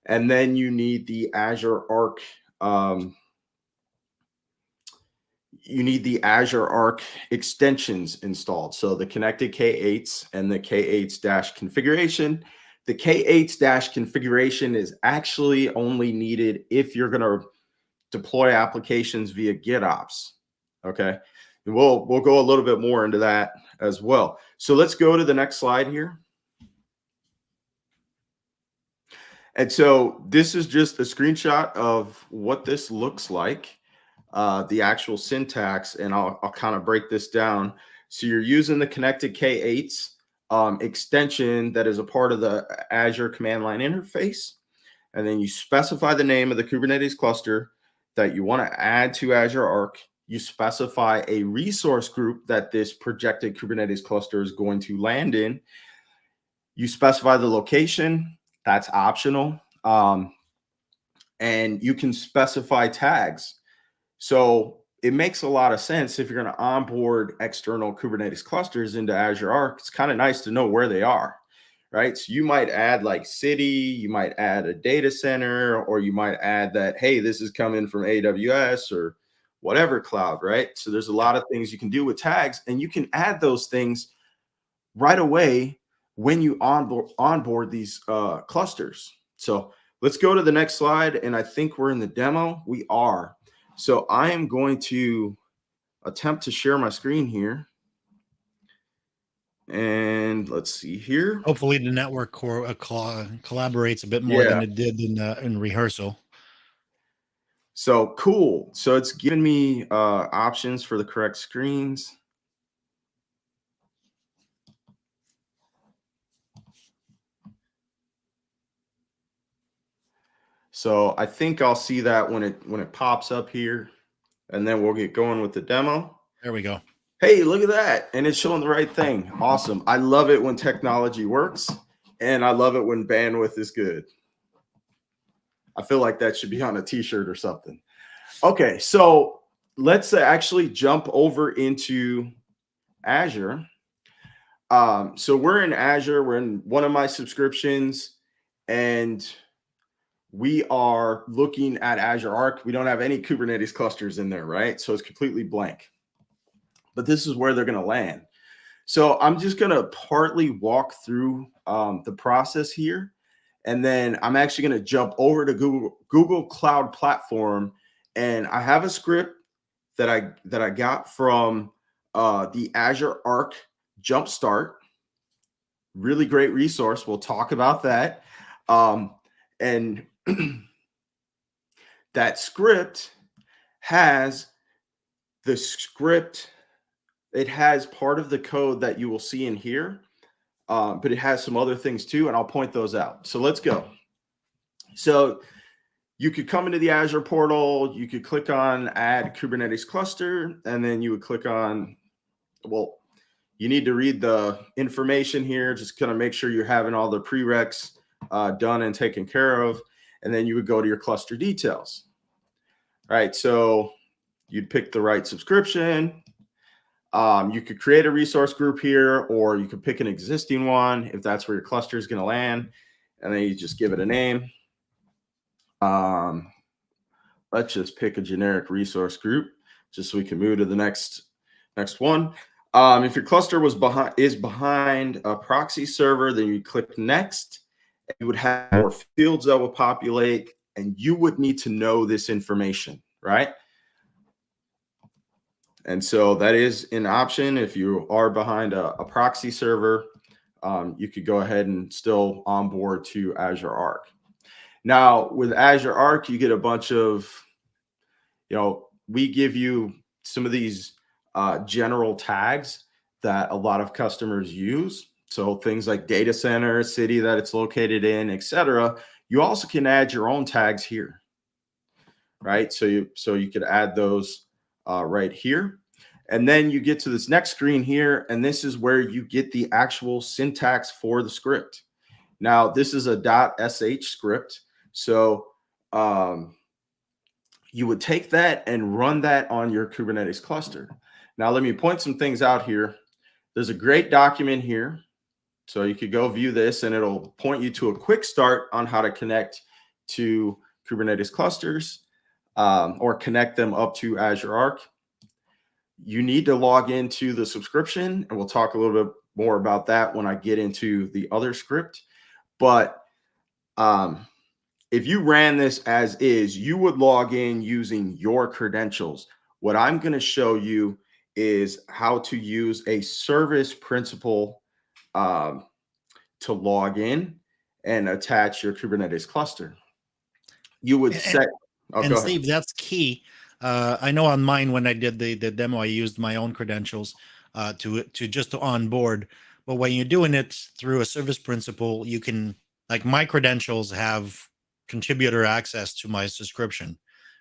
And then you need the Azure Arc. You need the Azure Arc extensions installed. So the connected K8s and the K8s configuration. The K8s configuration is actually only needed if you're going to deploy applications via GitOps. Okay. And we'll go a little bit more into that as well. So let's go to the next slide here. And so this is just a screenshot of what this looks like, the actual syntax, and I'll kind of break this down. So you're using the connected K8s extension that is a part of the Azure command line interface. And then you specify the name of the Kubernetes cluster that you want to add to Azure Arc. You specify a resource group that this projected Kubernetes cluster is going to land in. You specify the location. That's optional. And you can specify tags. So it makes a lot of sense if you're going to onboard external Kubernetes clusters into Azure Arc. It's kind of nice to know where they are, right? So you might add like city, you might add a data center, or you might add that, hey, this is coming from AWS or whatever cloud, right? So there's a lot of things you can do with tags, and you can add those things right away when you onboard these clusters. So let's go to the next slide. And I think we're in the demo. We are. So I am going to attempt to share my screen here. And let's see here. Hopefully the network collaborates a bit more than it did in rehearsal. So cool. So it's giving me options for the correct screens. So I think I'll see that when it pops up here, and then we'll get going with the demo. There we go. Hey, look at that. And it's showing the right thing. Awesome. I love it when technology works, and I love it when bandwidth is good. I feel like that should be on a t-shirt or something. Okay, so let's actually jump over into Azure. So we're in Azure. We're in one of my subscriptions, and we are looking at Azure Arc. We don't have any Kubernetes clusters in there, right? So it's completely blank. But this is where they're going to land. So I'm just going to partly walk through the process here. And then I'm actually going to jump over to Google Cloud Platform. And I have a script that I got from the Azure Arc Jumpstart. Really great resource. We'll talk about that. And that script has it has part of the code that you will see in here, but it has some other things too, and I'll point those out. So let's go. So you could come into the Azure portal, you could click on Add Kubernetes Cluster, and then you would click on, well, you need to read the information here, just kind of make sure you're having all the prereqs done and taken care of, and then you would go to your cluster details. All right, so you'd pick the right subscription. You could create a resource group here, or you could pick an existing one if that's where your cluster is going to land, and then you just give it a name. Let's just pick a generic resource group just so we can move to the next one. If your cluster is behind a proxy server, then you click next. You would have more fields that will populate, and you would need to know this information, right? And so that is an option. If you are behind a proxy server, you could go ahead and still onboard to Azure Arc. Now, with Azure Arc, you get a bunch of, we give you some of these general tags that a lot of customers use. So things like data center, city that it's located in, etc. You also can add your own tags here, right? So you could add those right here. And then you get to this next screen here, and this is where you get the actual syntax for the script. Now, this is a .sh script. So you would take that and run that on your Kubernetes cluster. Now, let me point some things out here. There's a great document here. So you could go view this, and it'll point you to a quick start on how to connect to Kubernetes clusters or connect them up to Azure Arc. You need to log into the subscription, and we'll talk a little bit more about that when I get into the other script. But if you ran this as is, you would log in using your credentials. What I'm going to show you is how to use a service principal to log in and attach your Kubernetes cluster. You would set. Oh, and Steve, that's key. I know on mine, when I did the demo, I used my own credentials to onboard. But when you're doing it through a service principal, you can, like, my credentials have contributor access to my subscription.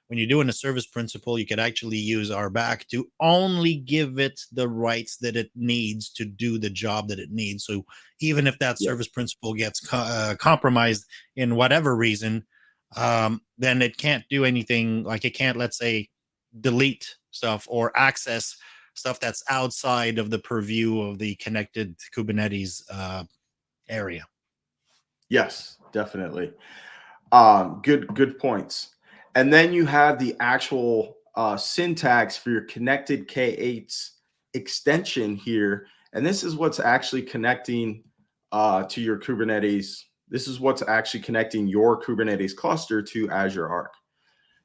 When you're doing a service principal, you could actually use RBAC to only give it the rights that it needs to do the job that it needs. So even if that service principal gets compromised in whatever reason, then it can't do anything. Like, it can't, let's say, delete stuff or access stuff that's outside of the purview of the connected Kubernetes area. Yes, definitely. Good points. And then you have the actual syntax for your connected K8s extension here. And this is what's actually connecting to your Kubernetes. This is what's actually connecting your Kubernetes cluster to Azure Arc.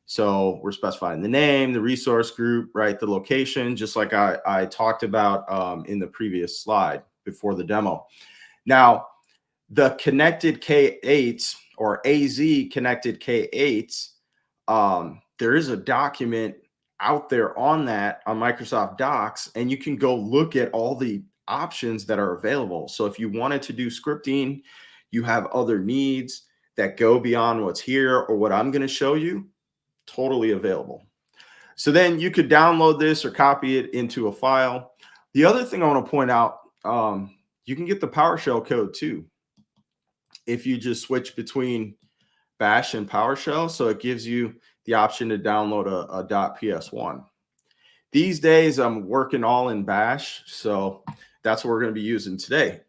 So we're specifying the name, the resource group, right? The location, just like I talked about in the previous slide before the demo. Now, the connected K8s or AZ connected K8s, there is a document out there on that on Microsoft Docs, and you can go look at all the options that are available. So if you wanted to do scripting, you have other needs that go beyond what's here or what I'm going to show you, totally available. So then you could download this or copy it into a file. The other thing I want to point out, you can get the PowerShell code too if you just switch between Bash and PowerShell. So it gives you the option to download a .ps1. These days, I'm working all in Bash, so that's what we're going to be using today.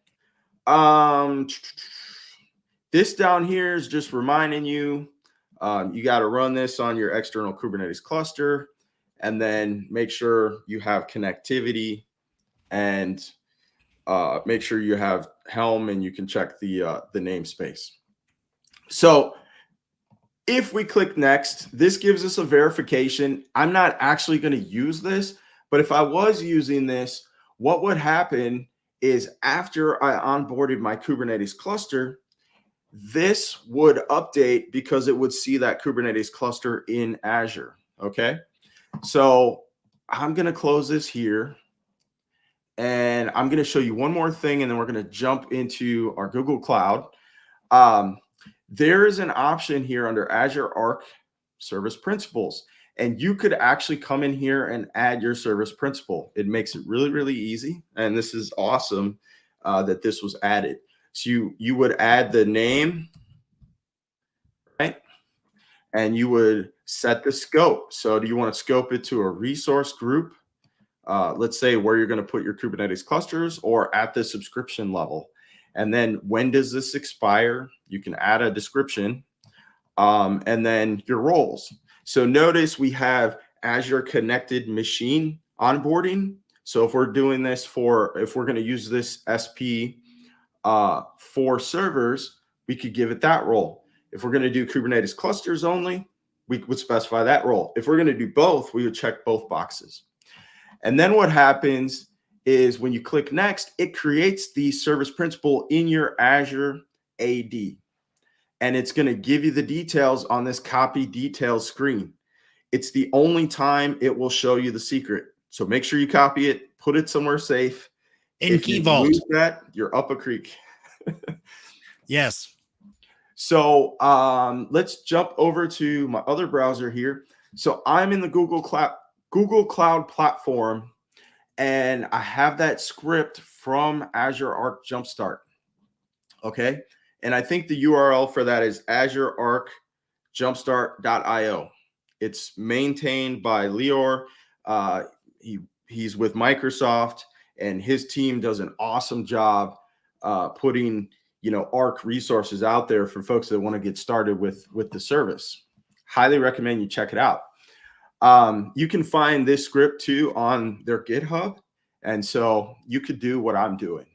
This down here is just reminding you, you got to run this on your external Kubernetes cluster, and then make sure you have connectivity, and make sure you have Helm, and you can check the namespace. So if we click next, this gives us a verification. I'm not actually going to use this, but if I was using this, what would happen is after I onboarded my Kubernetes cluster, this would update because it would see that Kubernetes cluster in Azure. Okay. So I'm going to close this here, and I'm going to show you one more thing, and then we're going to jump into our Google Cloud. There is an option here under Azure Arc Service Principals, and you could actually come in here and add your service principal. It makes it really, really easy, and this is awesome that this was added. So you would add the name, right? And you would set the scope. So do you want to scope it to a resource group? Let's say where you're going to put your Kubernetes clusters, or at the subscription level. And then when does this expire? You can add a description, and then your roles. So notice we have Azure Connected Machine onboarding. So if we're doing this if we're going to use this SP for servers, we could give it that role. If we're going to do Kubernetes clusters only, we would specify that role. If we're going to do both, we would check both boxes. And then what happens is when you click next, it creates the service principal in your Azure AD. And it's going to give you the details on this copy details screen. It's the only time it will show you the secret. So make sure you copy it, put it somewhere safe. In If Key you Vault. lose that, you're up a creek. Yes. So let's jump over to my other browser here. So I'm in the Google Cloud platform, and I have that script from Azure Arc Jumpstart. Okay. And I think the URL for that is azure-arc-jumpstart.io. It's maintained by Lior. He's with Microsoft, and his team does an awesome job putting Arc resources out there for folks that want to get started with the service. Highly recommend you check it out. You can find this script too on their GitHub, and so you could do what I'm doing.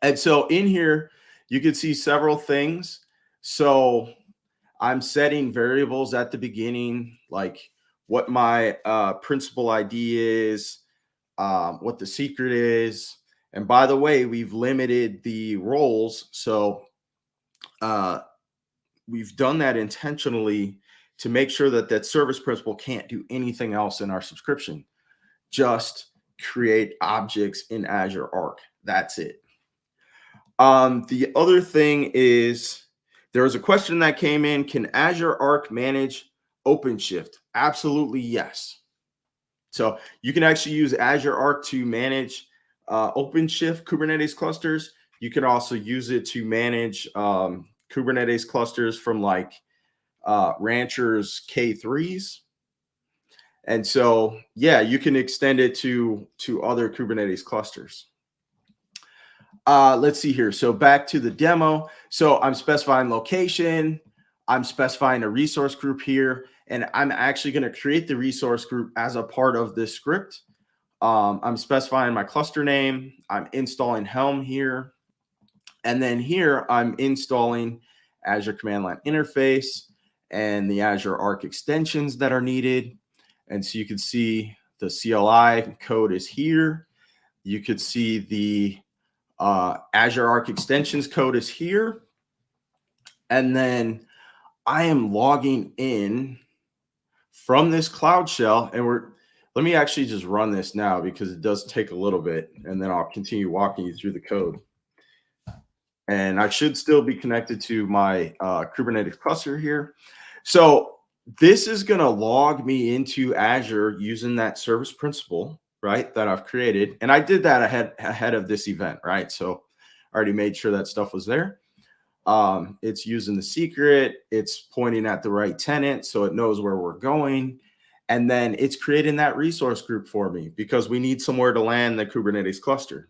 And so in here, you can see several things. So I'm setting variables at the beginning, like what my principal ID is, what the secret is. And by the way, we've limited the roles. So we've done that intentionally to make sure that that service principal can't do anything else in our subscription. Just create objects in Azure Arc. That's it. The other thing is there was a question that came in. Can Azure Arc manage OpenShift? Absolutely, yes. So you can actually use Azure Arc to manage OpenShift Kubernetes clusters. You can also use it to manage Kubernetes clusters from like Rancher's K3s. And so, yeah, you can extend it to other Kubernetes clusters. Let's see here. So back to the demo. So I'm specifying location. I'm specifying a resource group here, and I'm actually going to create the resource group as a part of this script. I'm specifying my cluster name. I'm installing Helm here. And then here I'm installing Azure Command Line Interface and the Azure Arc extensions that are needed. And so you can see the CLI code is here. You could see the Azure Arc extensions code is here. And then I am logging in from this Cloud Shell, and let me actually just run this now because it does take a little bit, and then I'll continue walking you through the code. And I should still be connected to my Kubernetes cluster here. So this is going to log me into Azure using that service principal, right, that I've created. And I did that ahead of this event, right? So I already made sure that stuff was there. It's using the secret. It's pointing at the right tenant so it knows where we're going. And then it's creating that resource group for me because we need somewhere to land the Kubernetes cluster.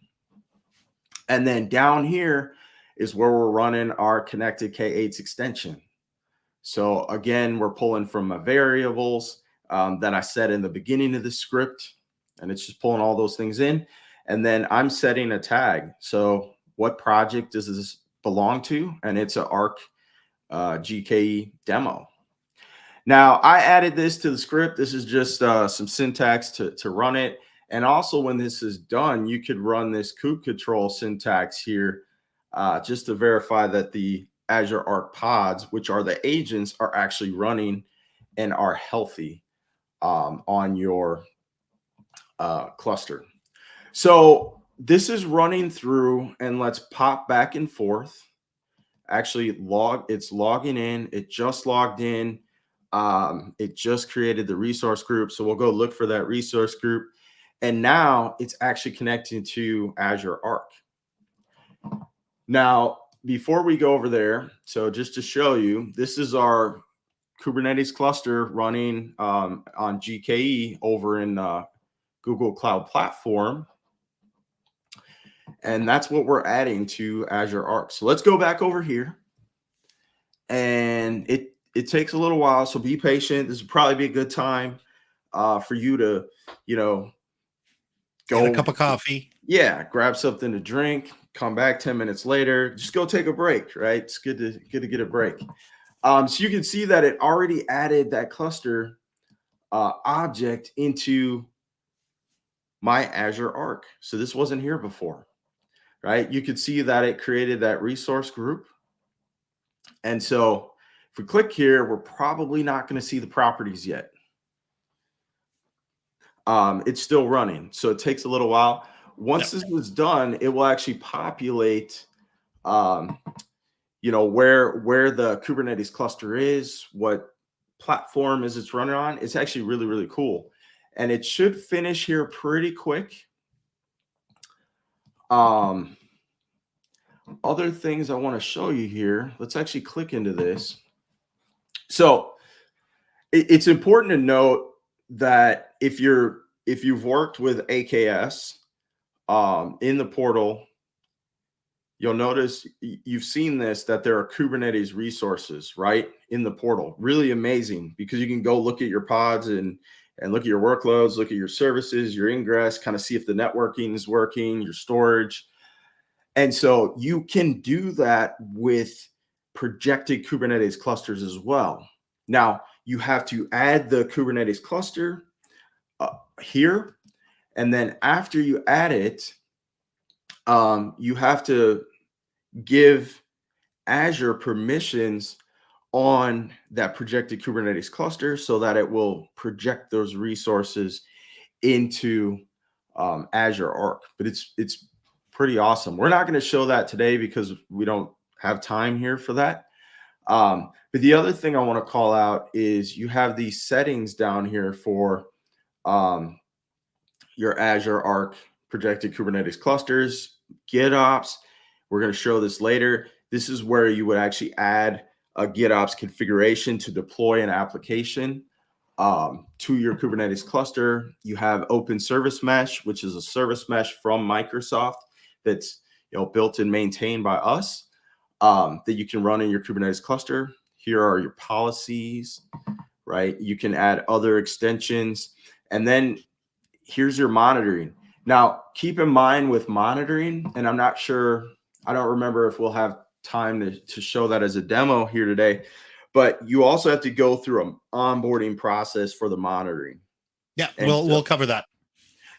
And then down here is where we're running our connected K8s extension. So again, we're pulling from my variables that I set in the beginning of the script, and it's just pulling all those things in. And then I'm setting a tag. So what project does this belong to? And it's an Arc GKE demo. Now I added this to the script. This is just some syntax to run it. And also when this is done, you could run this kube control syntax here just to verify that the Azure Arc pods, which are the agents, are actually running and are healthy on your cluster. So this is running through, and let's pop back and forth. Actually, it's logging in. It just logged in. It just created the resource group. So we'll go look for that resource group. And now it's actually connecting to Azure Arc. Now, before we go over there, so just to show you, this is our Kubernetes cluster running on GKE over in Google Cloud Platform. And that's what we're adding to Azure Arc. So let's go back over here. And it takes a little while, so be patient. This would probably be a good time for you to, go get a cup of coffee. Yeah, grab something to drink, come back 10 minutes later, just go take a break, right? It's good to get a break. So you can see that it already added that cluster object into my Azure Arc. So this wasn't here before, right? You could see that it created that resource group. And so if we click here, we're probably not going to see the properties yet. It's still running, so it takes a little while. Once this was done, it will actually populate, you know, where the Kubernetes cluster is, what platform is it's running on. It's actually really, really cool. And it should finish here pretty quick. Other things I want to show you here. Let's actually click into this. So it's important to note that if you've worked with AKS in the portal, you'll notice you've seen this, that there are Kubernetes resources right in the portal. Really amazing, because you can go look at your pods and look at your workloads, look at your services, your ingress, kind of see if the networking is working, your storage. And so you can do that with projected Kubernetes clusters as well. Now, you have to add the Kubernetes cluster here. And then after you add it, you have to give Azure permissions on that projected Kubernetes cluster so that it will project those resources into Azure Arc. But it's pretty awesome. We're not going to show that today because we don't have time here for that. But the other thing I want to call out is you have these settings down here for your Azure Arc projected Kubernetes clusters, GitOps. We're going to show this later. This is where you would actually add a GitOps configuration to deploy an application to your Kubernetes cluster. You have Open Service Mesh, which is a service mesh from Microsoft that's built and maintained by us, that you can run in your Kubernetes cluster. Here are your policies, right? You can add other extensions, and then here's your monitoring. Now, keep in mind with monitoring, and I'm not sure, I don't remember if we'll have time to show that as a demo here today, but you also have to go through an onboarding process for the monitoring. Yeah, we'll cover that.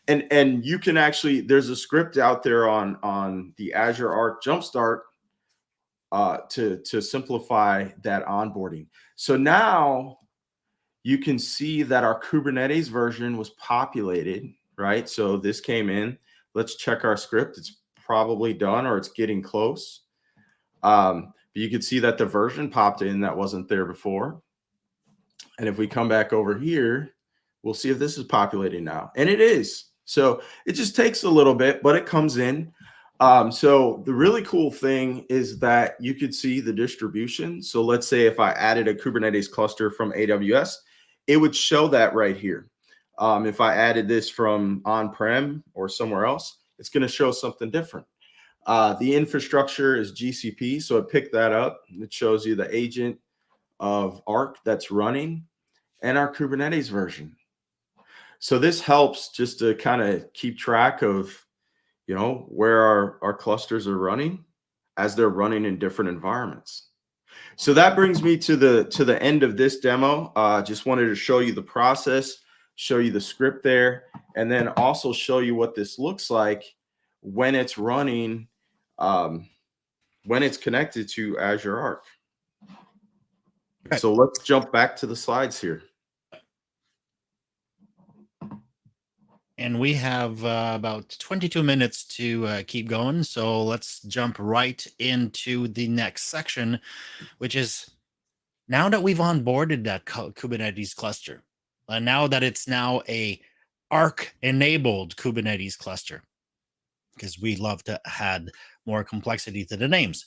And you can actually, there's a script out there on the Azure Arc Jumpstart to simplify that onboarding. So now you can see that our Kubernetes version was populated, right? So this came in. Let's check our script. It's probably done, or it's getting close. But you can see that the version popped in that wasn't there before. And if we come back over here, we'll see if this is populating now. And it is. So it just takes a little bit, but it comes in. So the really cool thing is that you could see the distribution. So let's say if I added a Kubernetes cluster from AWS, it would show that right here. If I added this from on-prem or somewhere else, it's going to show something different. The infrastructure is GCP, so it picked that up. It shows you the agent of Arc that's running and our Kubernetes version. So this helps just to kind of keep track of, where our clusters are running as they're running in different environments. So that brings me to the end of this demo. Just wanted to show you the process, show you the script there, and then also show you what this looks like when it's running, when it's connected to Azure Arc. Right. So let's jump back to the slides here. And we have about 22 minutes to keep going. So let's jump right into the next section, which is now that we've onboarded that Kubernetes cluster, now that it's now a Arc enabled Kubernetes cluster, because we love to add more complexity to the names.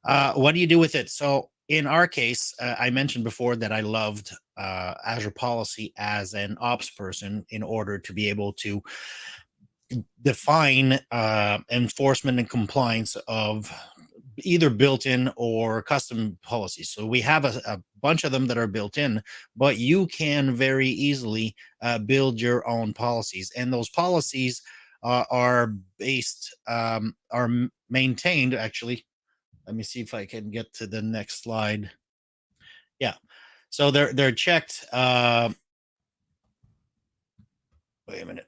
What do you do with it? So in our case, I mentioned before that I loved Azure Policy as an ops person in order to be able to define enforcement and compliance of either built-in or custom policies. So we have a bunch of them that are built in, but you can very easily build your own policies. And those policies are based, are maintained, actually. Let me see if I can get to the next slide. Yeah. So they're checked. Wait a minute.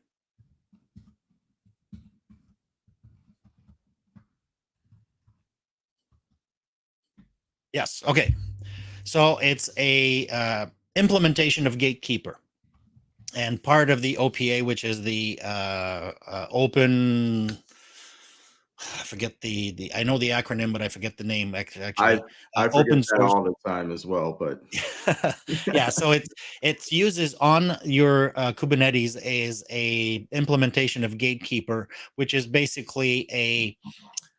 Yes. Okay. So it's a implementation of Gatekeeper, and part of the OPA, which is the open. I forget the. I know the acronym, but I forget the name. Actually, I forget open that source. all the time as well, but Yeah, so it uses on your Kubernetes as a implementation of Gatekeeper, which is basically a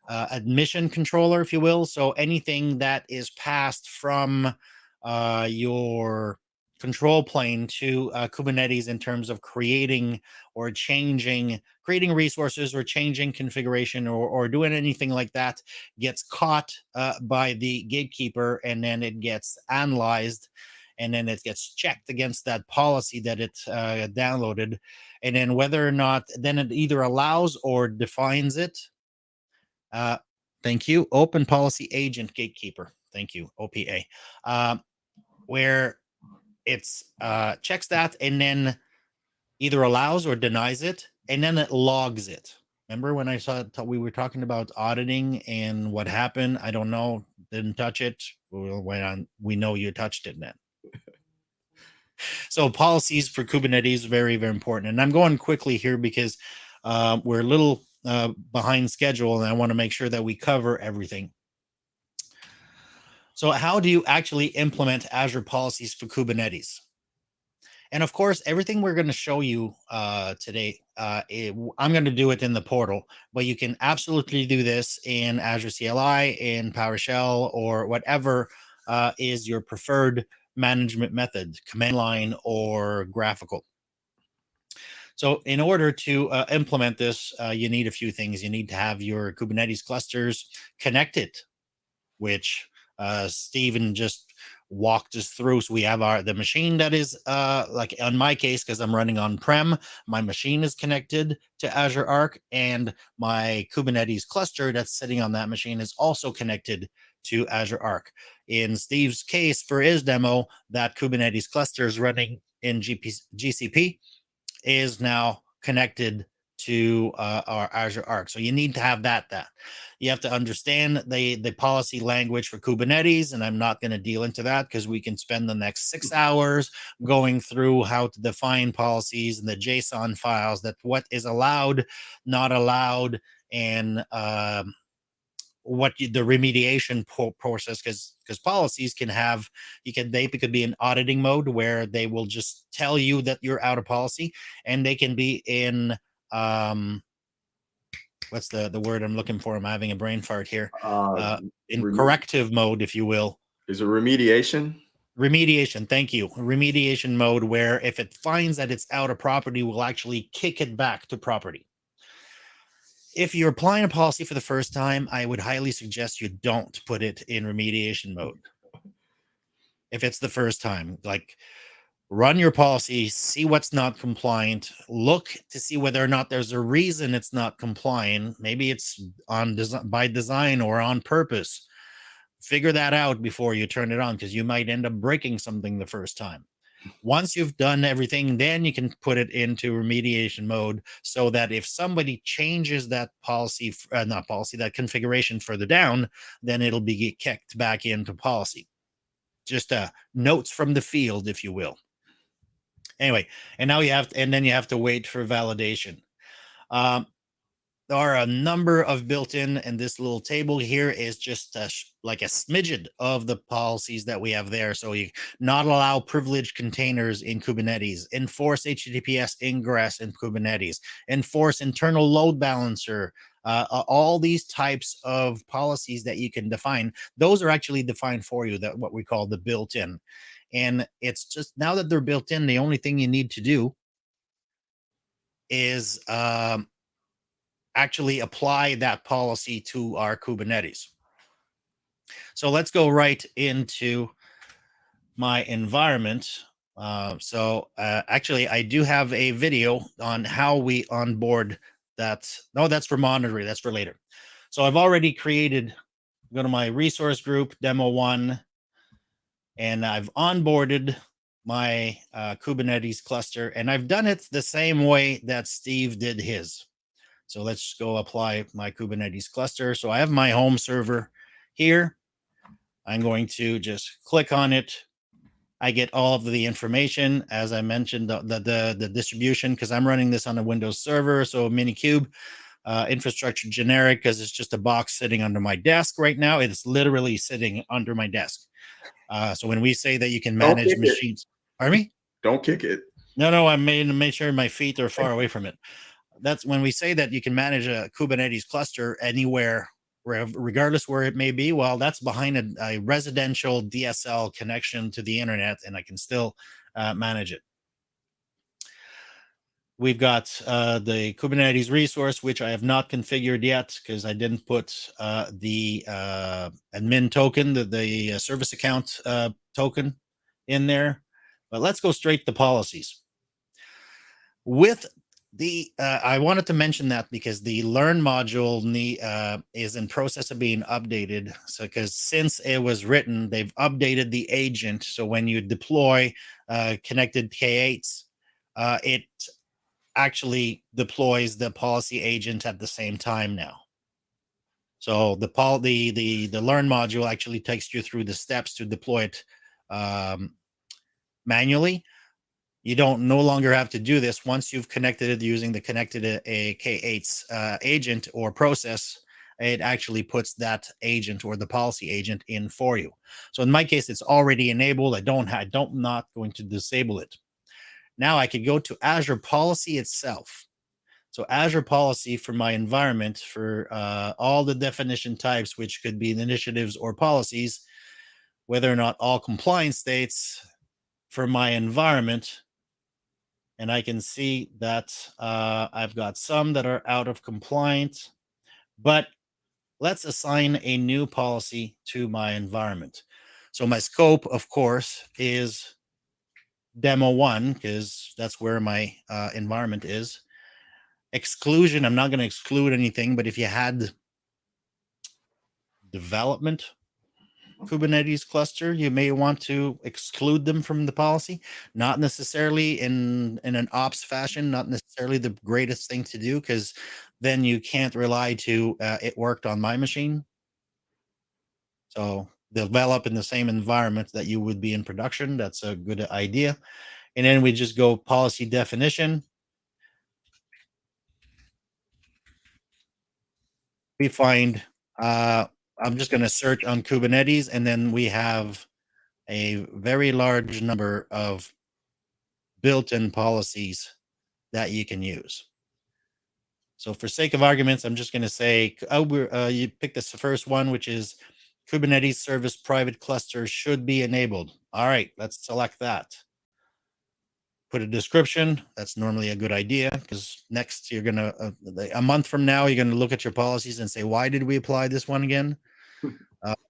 admission controller, if you will. So anything that is passed from your control plane to Kubernetes in terms of creating or changing, creating resources or changing configuration or doing anything like that gets caught by the gatekeeper, and then it gets analyzed, and then it gets checked against that policy that it downloaded, and then whether or not then it either allows or defines it. uh, Thank you. Open Policy Agent Gatekeeper. Thank you. OPA. Where it's checks that and then either allows or denies it, and then it logs it. Remember when I saw we were talking about auditing and what happened? I don't know. Didn't touch it. We know you touched it then. So policies for Kubernetes very, very important. And I'm going quickly here because we're a little behind schedule, and I want to make sure that we cover everything. So how do you actually implement Azure policies for Kubernetes? And of course, everything we're going to show you today, I'm going to do it in the portal, but you can absolutely do this in Azure CLI, in PowerShell, or whatever is your preferred management method, command line or graphical. So in order to implement this, you need a few things. You need to have your Kubernetes clusters connected, which Stephen just walked us through. So we have the machine that is like on my case, because I'm running on-prem, my machine is connected to Azure Arc, and my Kubernetes cluster that's sitting on that machine is also connected to Azure Arc. In Steve's case, for his demo, that Kubernetes cluster is running in GCP, is now connected to our Azure Arc. So you need to have that. You have to understand the policy language for Kubernetes, and I'm not going to deal into that because we can spend the next 6 hours going through how to define policies and the JSON files, that what is allowed, not allowed, and the remediation process, because policies can have, they could be in auditing mode where they will just tell you that you're out of policy, and they can be in what's the word I'm looking for? I'm having a brain fart here. In corrective mode, if you will. Is it remediation? Remediation, thank you. Remediation mode, where if it finds that it's out of property, will actually kick it back to property. If you're applying a policy for the first time, I would highly suggest you don't put it in remediation mode. If it's the first time, like, run your policy, see what's not compliant, look to see whether or not there's a reason it's not compliant. Maybe it's by design or on purpose. Figure that out before you turn it on, because you might end up breaking something the first time. Once you've done everything, then you can put it into remediation mode, so that if somebody changes that policy, that configuration further down, then it'll be kicked back into policy. Just notes from the field, if you will. Anyway, and then you have to wait for validation. There are a number of built-in, and this little table here is just like a smidgen of the policies that we have there. So you not allow privileged containers in Kubernetes, enforce HTTPS ingress in Kubernetes, enforce internal load balancer, all these types of policies that you can define. Those are actually defined for you, that what we call the built-in. And it's just, now that they're built in, the only thing you need to do is actually apply that policy to our Kubernetes. So let's go right into my environment. Actually, I do have a video on how we onboard that. No, that's for monitoring. That's for later. So I've already created, go to my resource group, demo 1, and I've onboarded my Kubernetes cluster, and I've done it the same way that Steve did his. So let's go apply my Kubernetes cluster. So I have my home server here. I'm going to just click on it. I get all of the information, as I mentioned, the distribution, because I'm running this on a Windows server, so Minikube. Infrastructure generic, because it's just a box sitting under my desk right now. It's literally sitting under my desk. So when we say that you can manage machines, pardon me? Don't kick it. No, I make sure my feet are far away from it. That's when we say that you can manage a Kubernetes cluster anywhere, regardless where it may be. Well, that's behind a residential DSL connection to the internet, and I can still manage it. We've got the Kubernetes resource, which I have not configured yet because I didn't put the admin token, the service account token in there. But let's go straight to policies. With the, I wanted to mention that because the Learn module is in process of being updated. So, because since it was written, they've updated the agent. So when you deploy connected K8s, it actually deploys the policy agent at the same time now. So the Learn module actually takes you through the steps to deploy it manually. You don't no longer have to do this once you've connected it using the connected a K8's agent or process. It actually puts that agent or the policy agent in for you. So in my case, it's already enabled. I'm not going to disable it. Now I could go to Azure Policy itself. So Azure Policy for my environment, for all the definition types, which could be initiatives or policies, whether or not all compliance states for my environment. And I can see that I've got some that are out of compliance, but let's assign a new policy to my environment. So my scope, of course, is demo 1, because that's where my environment is. Exclusion, I'm not going to exclude anything, but if you had development Kubernetes cluster, you may want to exclude them from the policy. Not necessarily in an ops fashion, not necessarily the greatest thing to do, because then you can't rely to it worked on my machine. So develop in the same environment that you would be in production. That's a good idea. And then we just go policy definition. We find, I'm just going to search on Kubernetes, and then we have a very large number of built-in policies that you can use. So for sake of arguments, I'm just going to say, you pick this first one, which is Kubernetes service private cluster should be enabled. All right, let's select that. Put a description. That's normally a good idea, because next you're going to, a month from now, you're going to look at your policies and say, why did we apply this one again?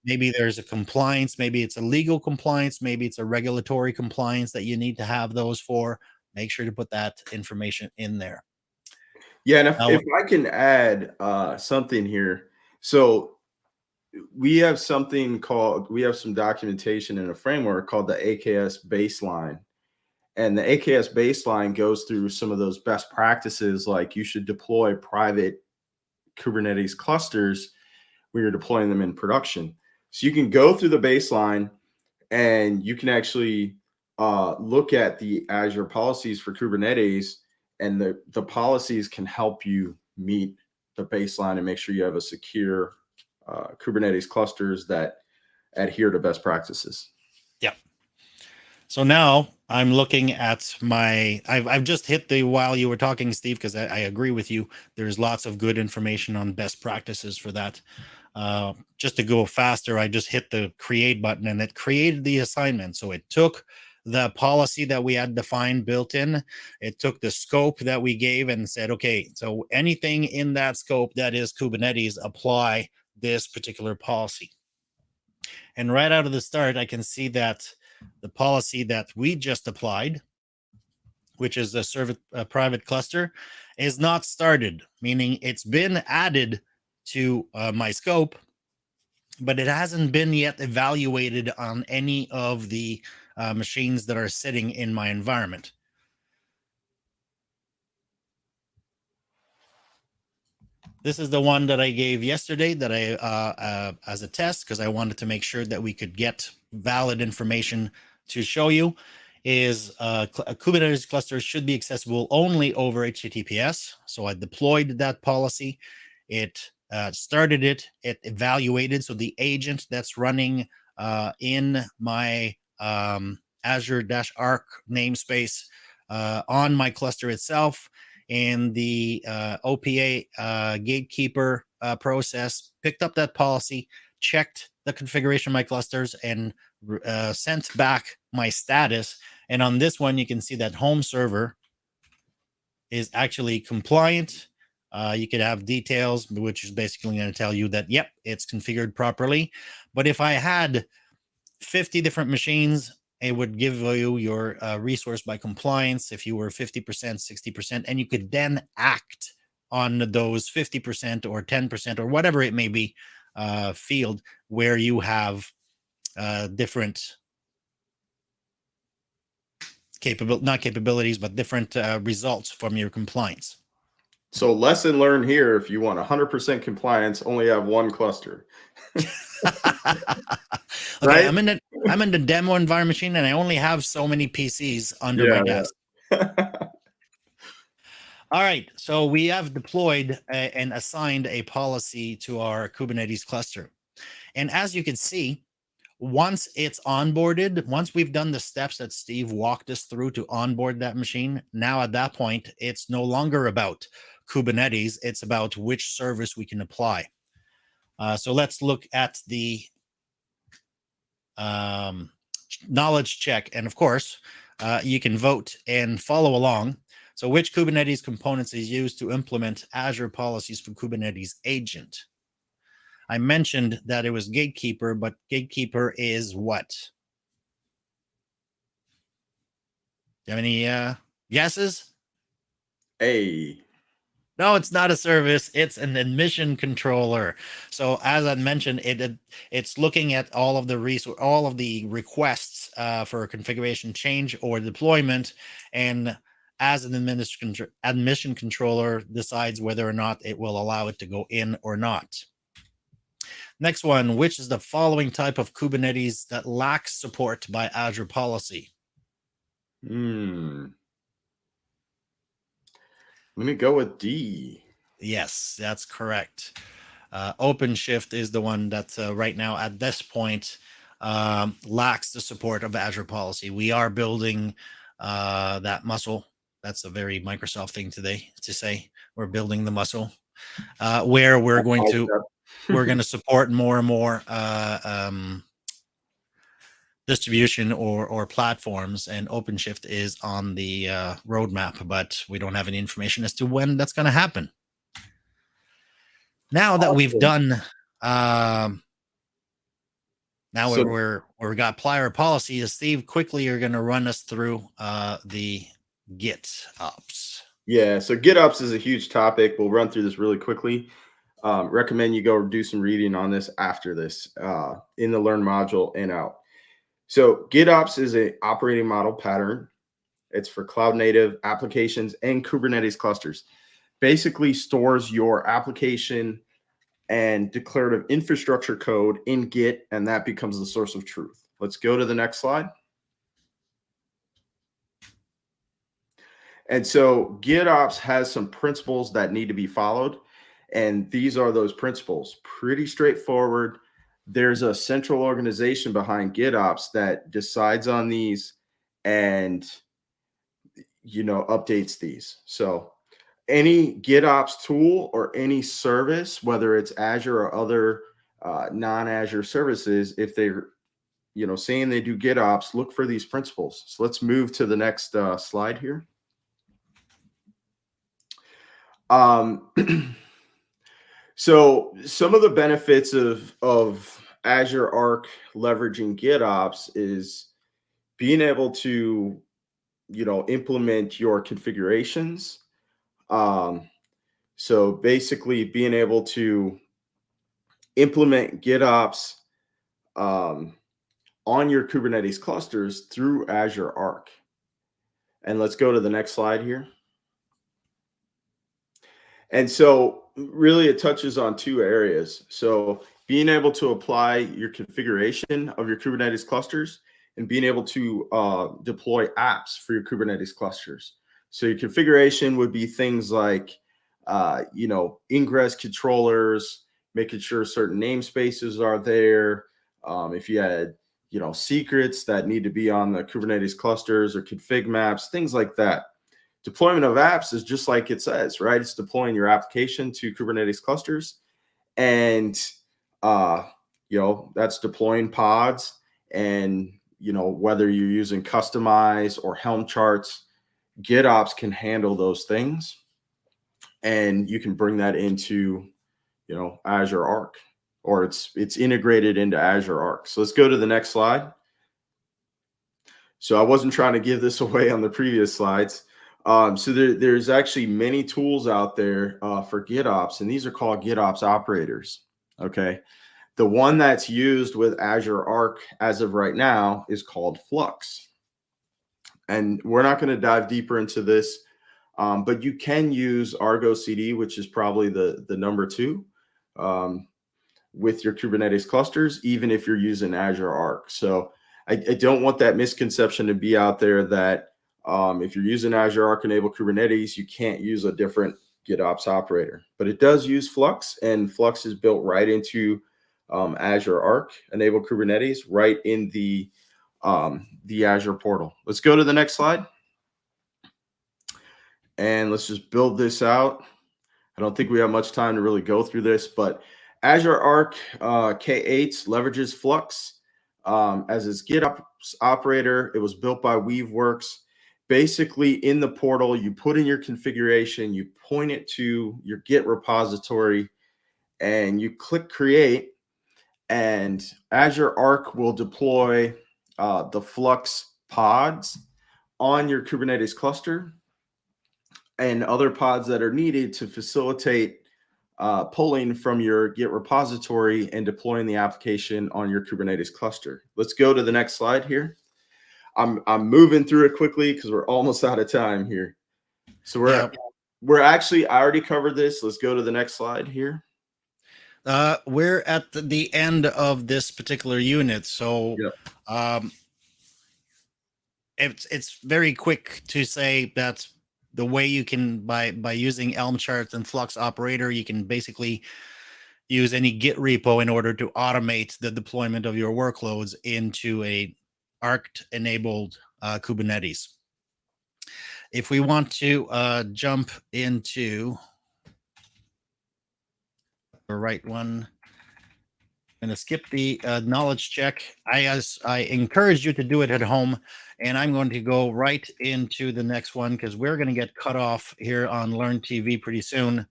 Maybe there's a compliance, maybe it's a legal compliance, maybe it's a regulatory compliance that you need to have those for. Make sure to put that information in there. Yeah, and if I can add something here. So we have some documentation in a framework called the AKS baseline. And the AKS baseline goes through some of those best practices, like you should deploy private Kubernetes clusters when you're deploying them in production. So you can go through the baseline and you can actually look at the Azure policies for Kubernetes, and the policies can help you meet the baseline and make sure you have a secure Kubernetes clusters that adhere to best practices. Yep. So now I'm looking at I've just hit while you were talking, Steve, because I agree with you. There's lots of good information on best practices for that. Just to go faster, I just hit the create button and it created the assignment. So it took the policy that we had defined built in, it took the scope that we gave and said, okay, so anything in that scope that is Kubernetes, apply this particular policy. And right out of the start, I can see that the policy that we just applied, which is a private cluster, is not started, meaning it's been added to my scope, but it hasn't been yet evaluated on any of the machines that are sitting in my environment. This is the one that I gave yesterday that I as a test, because I wanted to make sure that we could get valid information to show you. Is a Kubernetes cluster should be accessible only over HTTPS. So I deployed that policy. It started it. It evaluated. So the agent that's running in my Azure-Arc namespace on my cluster itself, and the OPA gatekeeper process picked up that policy, checked the configuration of my clusters, and sent back my status. And on this one, you can see that home server is actually compliant. You could have details, which is basically going to tell you that, yep, it's configured properly. But if I had 50 different machines, it would give you your resource by compliance if you were 50%, 60%, and you could then act on those 50% or 10% or whatever it may be field where you have different not capabilities, but different results from your compliance. So lesson learned here, if you want 100% compliance, only have one cluster. Okay, right? I'm in the demo environment machine, and I only have so many PCs under my desk. All right, so we have deployed and assigned a policy to our Kubernetes cluster. And as you can see, once it's onboarded, once we've done the steps that Steve walked us through to onboard that machine, now at that point, it's no longer about Kubernetes, it's about which service we can apply. So let's look at the knowledge check. And of course, you can vote and follow along. So which Kubernetes components is used to implement Azure policies for Kubernetes agent? I mentioned that it was Gatekeeper, but Gatekeeper is what? Do you have any guesses? No, it's not a service. It's an admission controller. So as I mentioned, it's looking at all of the requests for a configuration change or deployment, and as an admission controller decides whether or not it will allow it to go in or not. Next one, which is the following type of Kubernetes that lacks support by Azure Policy? Let me go with D. Yes, that's correct. OpenShift is the one that right now at this point lacks the support of Azure Policy. We are building that muscle. That's a very Microsoft thing today to say. We're building the muscle where we're going to support more and more distribution or platforms, and OpenShift is on the roadmap, but we don't have any information as to when that's going to happen. Now that we've done, we got Plier policy, Steve, quickly you're going to run us through the GitOps. Yeah, so GitOps is a huge topic. We'll run through this really quickly. Recommend you go do some reading on this after this in the Learn module and out. So GitOps is an operating model pattern. It's for cloud native applications and Kubernetes clusters. Basically stores your application and declarative infrastructure code in Git, and that becomes the source of truth. Let's go to the next slide. And so GitOps has some principles that need to be followed. And these are those principles. Pretty straightforward. There's a central organization behind GitOps that decides on these and, updates these. So any GitOps tool or any service, whether it's Azure or other non-Azure services, if they're, saying they do GitOps, look for these principles. So let's move to the next slide here. So some of the benefits of Azure Arc leveraging GitOps is being able to, implement your configurations. So basically being able to implement GitOps on your Kubernetes clusters through Azure Arc. And let's go to the next slide here. And so really it touches on two areas. So being able to apply your configuration of your Kubernetes clusters and being able to deploy apps for your Kubernetes clusters. So your configuration would be things like, ingress controllers, making sure certain namespaces are there. If you had, secrets that need to be on the Kubernetes clusters or config maps, things like that. Deployment of apps is just like it says, right? It's deploying your application to Kubernetes clusters, and that's deploying pods. And whether you're using Customize or Helm charts, GitOps can handle those things, and you can bring that into Azure Arc, or it's integrated into Azure Arc. So let's go to the next slide. So I wasn't trying to give this away on the previous slides. So there's actually many tools out there for GitOps, and these are called GitOps operators. Okay. The one that's used with Azure Arc as of right now is called Flux. And we're not going to dive deeper into this, but you can use Argo CD, which is probably the number 2 with your Kubernetes clusters, even if you're using Azure Arc. So I don't want that misconception to be out there that if you're using Azure Arc Enabled Kubernetes, you can't use a different GitOps operator. But it does use Flux, and Flux is built right into Azure Arc Enabled Kubernetes, right in the Azure portal. Let's go to the next slide. And let's just build this out. I don't think we have much time to really go through this, but Azure Arc K8 leverages Flux as its GitOps operator. It was built by Weaveworks. Basically, in the portal, you put in your configuration, you point it to your Git repository, and you click create, and Azure Arc will deploy the Flux pods on your Kubernetes cluster and other pods that are needed to facilitate pulling from your Git repository and deploying the application on your Kubernetes cluster. Let's go to the next slide here. I'm moving through it quickly because we're almost out of time here. So we're actually, I already covered this. Let's go to the next slide here. We're at the end of this particular unit, so it's very quick to say that the way you can, by using Elm charts and Flux operator, you can basically use any Git repo in order to automate the deployment of your workloads into a Arc enabled Kubernetes. If we want to jump into the right one, I'm going to skip the knowledge check. I encourage you to do it at home, and I'm going to go right into the next one because we're going to get cut off here on Learn TV pretty soon.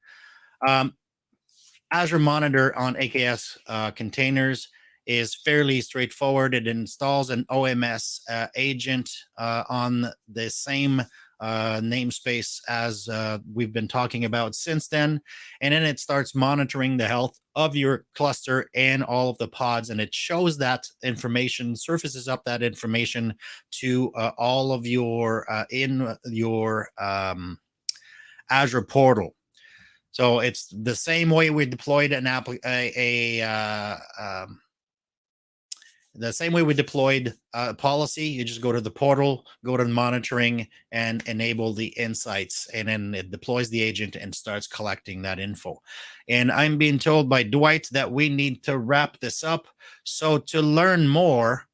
Azure Monitor on AKS containers is fairly straightforward. It installs an OMS agent on the same namespace as we've been talking about since then, and then it starts monitoring the health of your cluster and all of the pods, and it shows that information, surfaces up that information to all of your in your Azure portal. So it's the same way we deployed an the same way we deployed policy. You just go to the portal, go to monitoring, and enable the insights, and then it deploys the agent and starts collecting that info. And I'm being told by Dwight that we need to wrap this up. So to learn more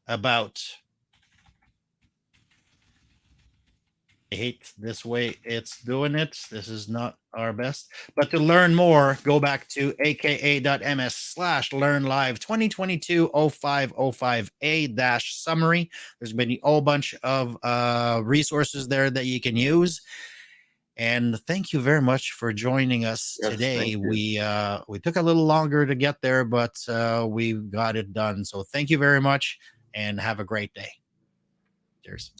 about, I hate this way it's doing it. This is not our best. But to learn more, go back to aka.ms/learnlive 2022-0505A-summary. There's been a whole bunch of resources there that you can use. And thank you very much for joining us today. We took a little longer to get there, but we got it done. So thank you very much and have a great day. Cheers.